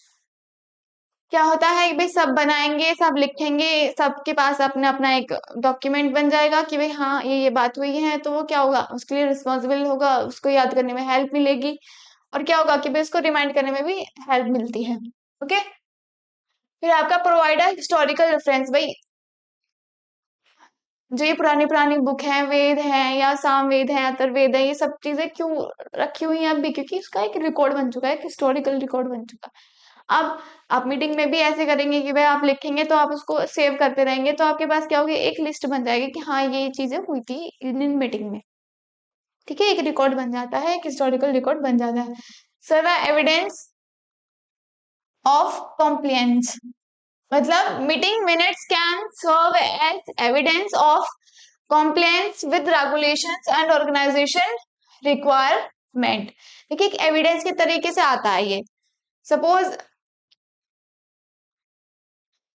क्या होता है कि भाई सब बनाएंगे, सब लिखेंगे, सबके पास अपना अपना एक डॉक्यूमेंट बन जाएगा कि भाई हाँ ये बात हुई है, तो वो क्या होगा, उसके लिए रिस्पॉन्सिबल होगा, उसको याद करने में हेल्प मिलेगी, और क्या होगा कि भाई उसको रिमाइंड करने में भी हेल्प मिलती है। ओके। फिर आपका प्रोवाइडर हिस्टोरिकल रेफरेंस। भाई जो ये पुरानी पुरानी बुक है, वेद है या सामवेद है, अथर्ववेद है, ये सब चीजें क्यों रखी हुई हैं अभी? क्योंकि इसका एक रिकॉर्ड बन चुका है, एक हिस्टोरिकल रिकॉर्ड बन चुका है। अब आप मीटिंग में भी ऐसे करेंगे कि भाई आप लिखेंगे तो आप उसको सेव करते रहेंगे, तो आपके पास क्या होगी, एक लिस्ट बन जाएगी कि हाँ ये चीजें हुई थी इन मीटिंग में। ठीक है। एक रिकॉर्ड बन जाता है, एक हिस्टोरिकल रिकॉर्ड बन जाता है। Serve evidence of compliance. मतलब meeting minutes can serve as evidence of compliance with regulations and organization requirement। देखिए एक एविडेंस के तरीके से आता है ये। सपोज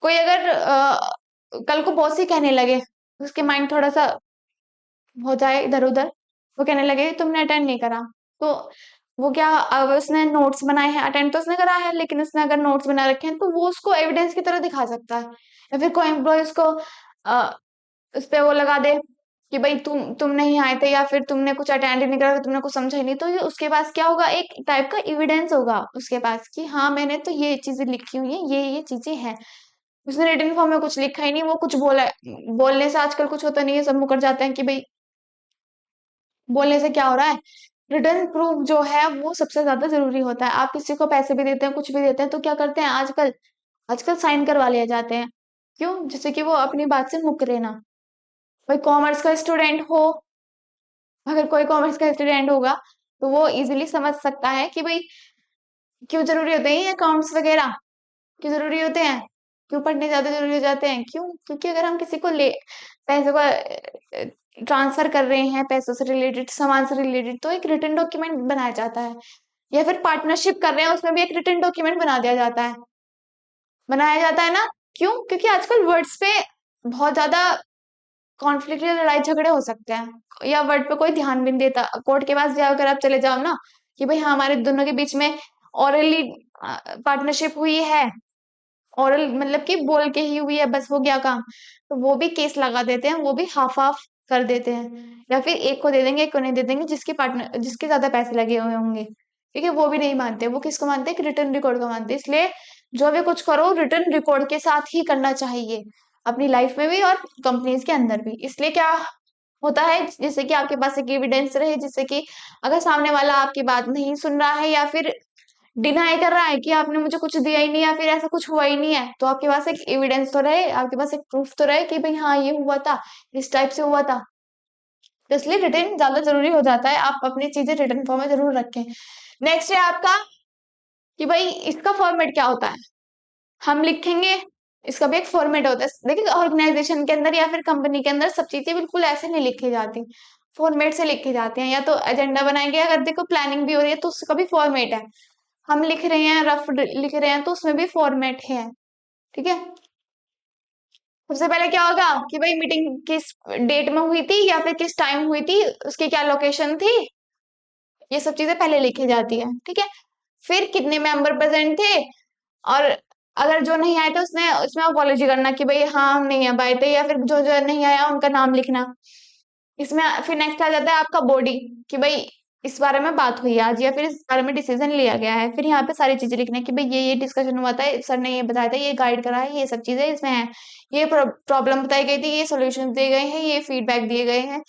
कोई अगर कल को बॉस ही कहने लगे, उसके माइंड थोड़ा सा हो जाए इधर उधर, वो कहने लगे तुमने अटेंड नहीं करा, तो वो क्या, अब उसने नोट्स बनाए हैं, अटेंड तो उसने करा है लेकिन उसने अगर नोट्स बना रखे हैं, तो वो उसको एविडेंस की तरह दिखा सकता है। या फिर कोई एम्प्लॉय उसको उस पे वो लगा दे कि भाई तुम नहीं आए थे, या फिर तुमने कुछ अटेंड नहीं करा, तुमने कुछ समझा ही नहीं, तो ये उसके पास क्या होगा, एक टाइप का एविडेंस होगा उसके पास कि हाँ मैंने तो ये चीजें लिखी हुई है, ये चीजें हैं। उसने रिटन फॉर्म में कुछ लिखा ही नहीं, वो कुछ बोला, बोलने से आजकल कुछ होता नहीं है, सब मुकर जाते हैं कि भाई बोलने से क्या हो रहा है। रिटर्न प्रूफ जो है वो सबसे ज्यादा जरूरी होता है। आप किसी को पैसे भी देते हैं, कुछ भी देते हैं, तो क्या करते हैं आजकल, आजकल साइन करवा लिए जाते हैं। क्यों? जिससे कि वो अपनी बात से मुकरे ना। कोई कॉमर्स का स्टूडेंट हो, अगर कोई कॉमर्स का स्टूडेंट होगा तो वो इजीली समझ सकता है कि भाई क्यों जरूरी होते हैं ये अकाउंट्स वगैरह, क्यों जरूरी होते हैं, क्यों पढ़ने ज्यादा जरूरी हो जाते हैं। क्यों? क्योंकि अगर हम किसी को ले पैसे को ट्रांसफर कर रहे हैं, पैसों से रिलेटेड, सामान से रिलेटेड, तो एक रिटर्न डॉक्यूमेंट बनाया जाता है। या फिर पार्टनरशिप कर रहे हैं, उसमें भी एक रिटर्न डॉक्यूमेंट बना दिया जाता है, बनाया जाता है ना। क्यों? क्योंकि आजकल वर्ड्स पे बहुत ज्यादा कॉन्फ्लिक्ट या लड़ाई झगड़े हो सकते हैं, या वर्ड पे कोई ध्यान भी नहीं देता। कोर्ट के पास जाओ, अगर आप चले जाओ ना कि भाई हाँ हमारे दोनों के बीच में ऑरली पार्टनरशिप हुई है, ओरल मतलब कि बोल के ही हुई है, बस हो गया काम, तो वो भी केस लगा देते हैं, वो भी हाफ हाफ कर देते हैं, या फिर एक को दे देंगे, एक को नहीं दे देंगे, जिसके पार्टनर जिसके ज्यादा पैसे लगे हुए होंगे। ठीक है। वो भी नहीं मानते, वो किसको मानते हैं, रिटर्न रिकॉर्ड को मानते हैं। इसलिए जो भी कुछ करो रिटर्न रिकॉर्ड के साथ ही करना चाहिए, अपनी लाइफ में भी और कंपनीज के अंदर भी। इसलिए क्या होता है, जिससे कि आपके पास एक एविडेंस रहे, जिससे कि अगर सामने वाला आपकी बात नहीं सुन रहा है या फिर डिनाई कर रहा है कि आपने मुझे कुछ दिया ही नहीं या फिर ऐसा कुछ हुआ ही नहीं है, तो आपके पास एक एविडेंस तो रहे, आपके पास एक प्रूफ तो रहे कि भाई हाँ ये हुआ था, इस टाइप से हुआ था। तो इसलिए रिटर्न ज्यादा जरूरी हो जाता है, आप अपनी चीजें रिटर्न फॉर्म में जरूर रखें। नेक्स्ट है आपका कि भाई इसका फॉर्मेट क्या होता है, हम लिखेंगे, इसका भी एक फॉर्मेट होता है। देखिए ऑर्गेनाइजेशन के अंदर या फिर कंपनी के अंदर सब चीजें बिल्कुल ऐसे नहीं लिखी जाती, फॉर्मेट से लिखी जाती हैं। या तो एजेंडा बनाएंगे, अगर देखो प्लानिंग भी हो रही है तो उसका भी फॉर्मेट है, हम लिख रहे हैं रफ लिख रहे हैं तो उसमें भी फॉर्मेट है, ठीक है। सबसे पहले क्या होगा कि भाई मीटिंग किस डेट में हुई थी या फिर किस टाइम हुई थी, उसकी क्या लोकेशन थी, ये सब चीजें पहले लिखी जाती है, ठीक है। फिर कितने मेंबर प्रेजेंट थे, और अगर जो नहीं आए तो उसने उसमें अपॉलोजी करना कि भाई हाँ हम नहीं आ पाए थे, या फिर जो जो नहीं आया उनका नाम लिखना। इसमें फिर नेक्स्ट आ जाता है आपका बॉडी, कि भाई इस बारे में बात हुई आज या फिर इस बारे में डिसीजन लिया गया है। फिर यहाँ पे सारी चीजें लिखना है कि भाई ये डिस्कशन हुआ था, सर ने ये बताया था, ये गाइड करा है, ये सब चीजें इसमें है, ये प्रॉब्लम बताई गई थी, ये सोल्यूशन दिए गए हैं, ये फीडबैक दिए गए हैं।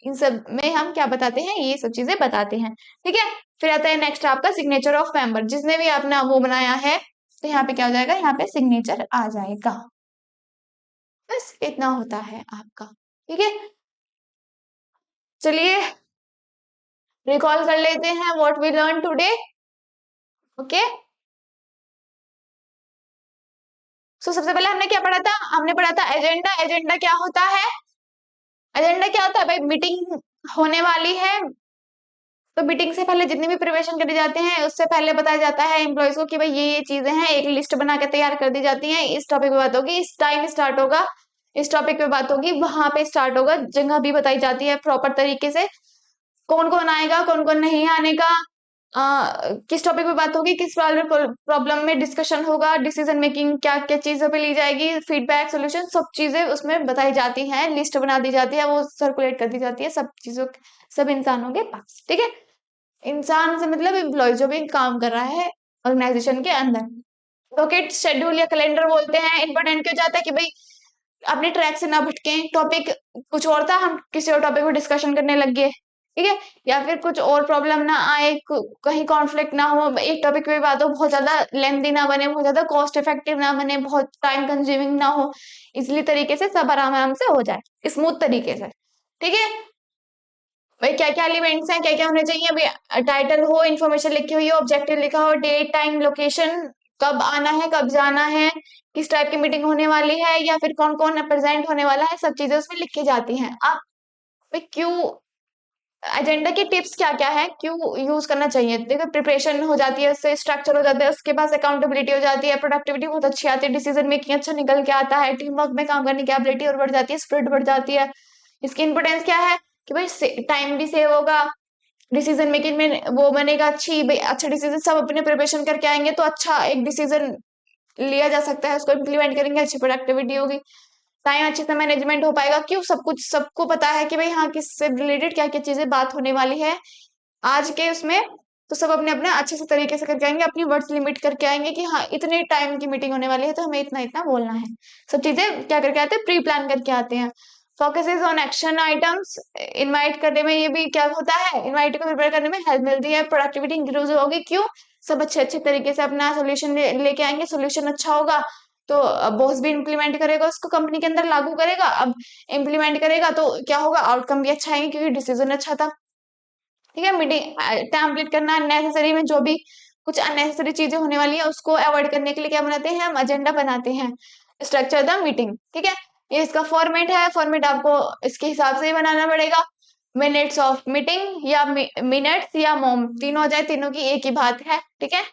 इन सब में हम क्या बताते हैं, ये सब चीजें बताते हैं, ठीक है। फिर आता है नेक्स्ट आपका सिग्नेचर ऑफ मेंबर, जिसने भी अपना वो बनाया है, तो यहाँ पे क्या हो जाएगा, यहाँ पे सिग्नेचर आ जाएगा। बस इतना होता है आपका, ठीक है। चलिए रिकॉल कर लेते हैं what we learn today. Okay, so सबसे पहले हमने क्या पढ़ा था, हमने पढ़ा था एजेंडा। एजेंडा क्या होता है, एजेंडा क्या होता है भाई, मीटिंग होने वाली है तो मीटिंग से पहले जितनी भी प्रिपरेशन करे जाते हैं उससे पहले बताया जाता है एम्प्लॉयज को कि भाई ये चीजें हैं, एक लिस्ट बना के तैयार कर दी जाती है, इस टॉपिक पे बात होगी, इस टाइम स्टार्ट होगा, इस टॉपिक पे बात होगी, वहां पे स्टार्ट होगा, जगह भी बताई जाती है प्रॉपर तरीके से, कौन कौन आएगा कौन कौन नहीं आने का, किस टॉपिक पे बात होगी, किस प्रॉब्लम में डिस्कशन होगा, डिसीजन मेकिंग क्या क्या चीजों पे ली जाएगी, फीडबैक सोल्यूशन सब चीजें उसमें बताई जाती हैं, लिस्ट बना दी जाती है, वो सर्कुलेट कर दी जाती है सब चीजों, सब इंसानों के पास, ठीक है। इंसान से मतलब एम्प्लॉय जो भी काम कर रहा है ऑर्गेनाइजेशन के अंदर। डॉकेट शेड्यूल या कैलेंडर बोलते हैं, इंपॉर्टेंट क्यों जाता है कि भाई अपने ट्रैक से ना भटके, टॉपिक कुछ और था हम किसी और टॉपिक पर डिस्कशन करने लग गए, ठीक है। या फिर कुछ और प्रॉब्लम ना आए, कहीं कॉन्फ्लिक्ट ना हो, एक टॉपिक पे बात हो, बहुत ज्यादा लेंथी ना बने, बहुत ज्यादा कॉस्ट इफेक्टिव ना बने, बहुत टाइम कंज्यूमिंग ना हो, इसलिए तरीके से सब आराम आराम से हो जाए स्मूथ तरीके से, ठीक है। भाई क्या क्या एलिमेंट्स हैं, क्या क्या होने चाहिए, भाई टाइटल हो, इन्फॉर्मेशन लिखी हुई हो, ऑब्जेक्टिव लिखा हो, डेट टाइम लोकेशन, कब आना है कब जाना है, किस टाइप की मीटिंग होने वाली है, या फिर कौन कौन प्रेजेंट होने वाला है, सब चीजें उसमें लिखी जाती हैं। आप भाई क्यों, एजेंडा की टिप्स क्या क्या है, क्यों यूज करना चाहिए, देखो प्रिपरेशन हो जाती है, उससे स्ट्रक्चर हो जाता है, उसके पास अकाउंटेबिलिटी हो जाती है, प्रोडक्टिविटी बहुत अच्छी आती है, डिसीजन मेकिंग अच्छा निकल के आता है, टीम वर्क में काम करने की एबिलिटी और बढ़ जाती है, स्पिरिट बढ़ जाती है। इसकी इंपोर्टेंस क्या है कि भाई टाइम भी सेव होगा, डिसीजन मेकिंग में वो बनेगा अच्छी, भाई अच्छा डिसीजन सब अपने प्रिपरेशन करके आएंगे तो अच्छा एक डिसीजन लिया जा सकता है, उसको इम्प्लीमेंट करेंगे, अच्छी प्रोडक्टिविटी होगी, टाइम अच्छे से मैनेजमेंट हो पाएगा। क्यों, सब कुछ सबको पता है कि भाई हाँ किससे रिलेटेड क्या क्या चीजें बात होने वाली है आज के उसमें, तो सब अपने अपने अच्छे से तरीके से करके आएंगे, अपनी वर्ड्स लिमिट करके आएंगे कि हाँ इतने टाइम की मीटिंग होने वाली है तो हमें इतना इतना बोलना है, सब चीजें क्या करके आते हैं, प्री प्लान करके आते हैं। Focus is on action items, invite करने में ये भी क्या होता है, इनवाइट को प्रिपेयर करने में हेल्प मिलती है, प्रोडक्टिविटी इंक्रीज होगी। क्यों, सब अच्छे अच्छे तरीके से अपना सोल्यूशन लेके आएंगे, सोल्यूशन अच्छा होगा तो बॉस भी इम्प्लीमेंट करेगा, उसको कंपनी के अंदर लागू करेगा, अब इम्प्लीमेंट करेगा तो क्या होगा, आउटकम भी अच्छा आएंगे क्योंकि डिसीजन अच्छा था, ठीक है। मीटिंग टेम्पलेट करना, अननेसेसरी में जो भी कुछ अननेसेसरी चीजें होने वाली है उसको अवॉइड करने के लिए क्या बनाते हैं, हम एजेंडा बनाते हैं, स्ट्रक्चर द मीटिंग, ठीक है। ये इसका फॉर्मेट है, फॉर्मेट आपको इसके हिसाब से ही बनाना पड़ेगा, मिनट्स ऑफ मीटिंग या मिनट्स या मोम, तीनों हो जाए, तीनों की एक ही बात है, ठीक है।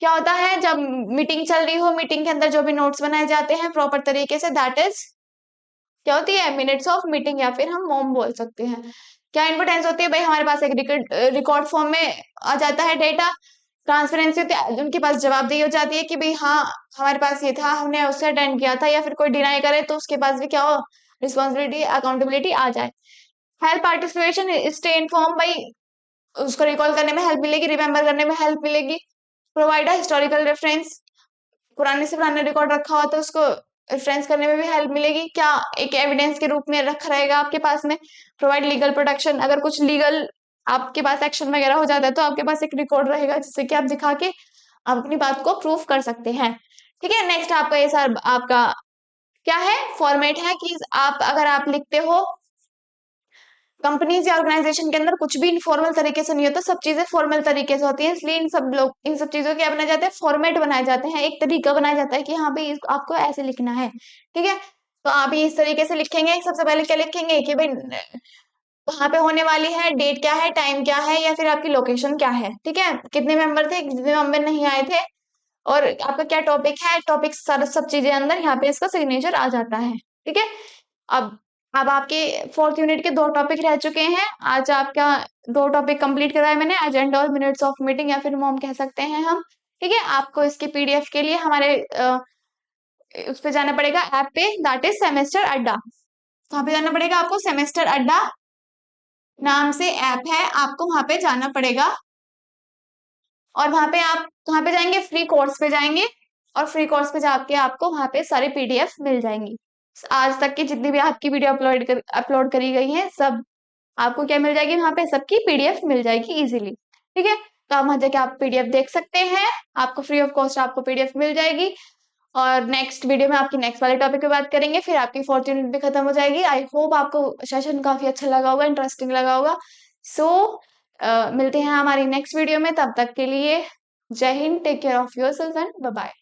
क्या होता है जब मीटिंग चल रही हो, मीटिंग के अंदर जो भी नोट्स बनाए जाते हैं प्रॉपर तरीके से, दैट इज क्या होती है, मिनट्स ऑफ मीटिंग, या फिर हम मोम बोल सकते हैं। क्या इंपोर्टेंस होती है भाई, हमारे पास एक रिकॉर्ड फॉर्म में आ जाता है डेटा, ट्रांसपेरेंसी होती है, उनके पास जवाबदेही हो जाती है कि भाई हाँ हमारे पास ये था, हमने उससे अटेंड किया था, या फिर कोई डिनाई करे तो उसके पास भी क्या हो, रिस्पॉन्सिबिलिटी अकाउंटेबिलिटी आ जाए। हेल्प पार्टिसिपेशन, स्टे इन्फॉर्म, भाई उसको रिकॉल करने में हेल्प मिलेगी, रिमेम्बर करने में हेल्प मिलेगी, प्रोवाइड अ हिस्टोरिकल रेफरेंस, पुराने से पुराना रिकॉर्ड रखा हुआ तो उसको रेफरेंस करने में भी हेल्प मिलेगी, क्या एक एविडेंस के रूप में रखा रहेगा आपके पास में। प्रोवाइड लीगल प्रोटेक्शन, अगर कुछ लीगल आपके पास एक्शन वगैरह हो जाता है तो आपके पास एक रिकॉर्ड रहेगा जिससे कि आप दिखा के आप अपनी बात को प्रूफ कर सकते हैं। ठीक है, नेक्स्ट आपका ये सर आपका क्या है, फॉर्मेट है कि आप अगर आप लिखते हो कंपनीज या ऑर्गेनाइजेशन के अंदर कुछ भी इनफॉर्मल तरीके से नहीं होता, सब चीजें फॉर्मल तरीके से होती हैं, इसलिए इन सब चीजों के क्या बनाए जाते हैं, फॉर्मेट बनाए जाते हैं, एक तरीका बनाया जाता है कि हाँ भाई आपको ऐसे लिखना है। ठीक है, तो आप इस तरीके से लिखेंगे। सबसे पहले क्या लिखेंगे कि भाई कहाँ पे होने वाली है, डेट क्या है, टाइम क्या है, या फिर आपकी लोकेशन क्या है। ठीक है, कितने मेंबर थे, कितने मेंबर नहीं आए थे, और आपका क्या टॉपिक है, टॉपिक सारा सब चीजें अंदर यहाँ पे इसका सिग्नेचर आ जाता है। ठीक है, अब अब आपके फोर्थ यूनिट के दो टॉपिक रह चुके हैं। आज आपका दो टॉपिक कंप्लीट कराया मैंने, एजेंडा और मिनट्स ऑफ मीटिंग या फिर मॉम कह सकते हैं हम। ठीक है, आपको इसकी पीडीएफ के लिए हमारे उस पे जाना पड़ेगा ऐप पे, दैट इज सेमेस्टर अड्डा। वहां पे जाना पड़ेगा आपको, सेमेस्टर अड्डा नाम से ऐप है, आपको वहां पे जाना पड़ेगा। और वहां पे आप कहाँ पे जाएंगे, फ्री कोर्स पे जाएंगे, और फ्री कोर्स पे जाके आपको वहां पे सारी पीडीएफ मिल जाएंगी। आज तक की जितनी भी आपकी वीडियो अपलोड करी गई है सब आपको क्या मिल जाएगी, वहां पे सबकी पीडीएफ मिल जाएगी इजीली। ठीक है, तो आप वहां जाके आप पीडीएफ देख सकते हैं, आपको फ्री ऑफ कॉस्ट आपको पीडीएफ मिल जाएगी। और नेक्स्ट वीडियो में आपकी नेक्स्ट वाले टॉपिक पे बात करेंगे, फिर आपकी फोर्थ यूनिट भी खत्म हो जाएगी। आई होप आपको सेशन काफी अच्छा लगा होगा, इंटरेस्टिंग लगा होगा। सो मिलते हैं हमारी नेक्स्ट वीडियो में, तब तक के लिए जय हिंद, take care of yourself and bye bye.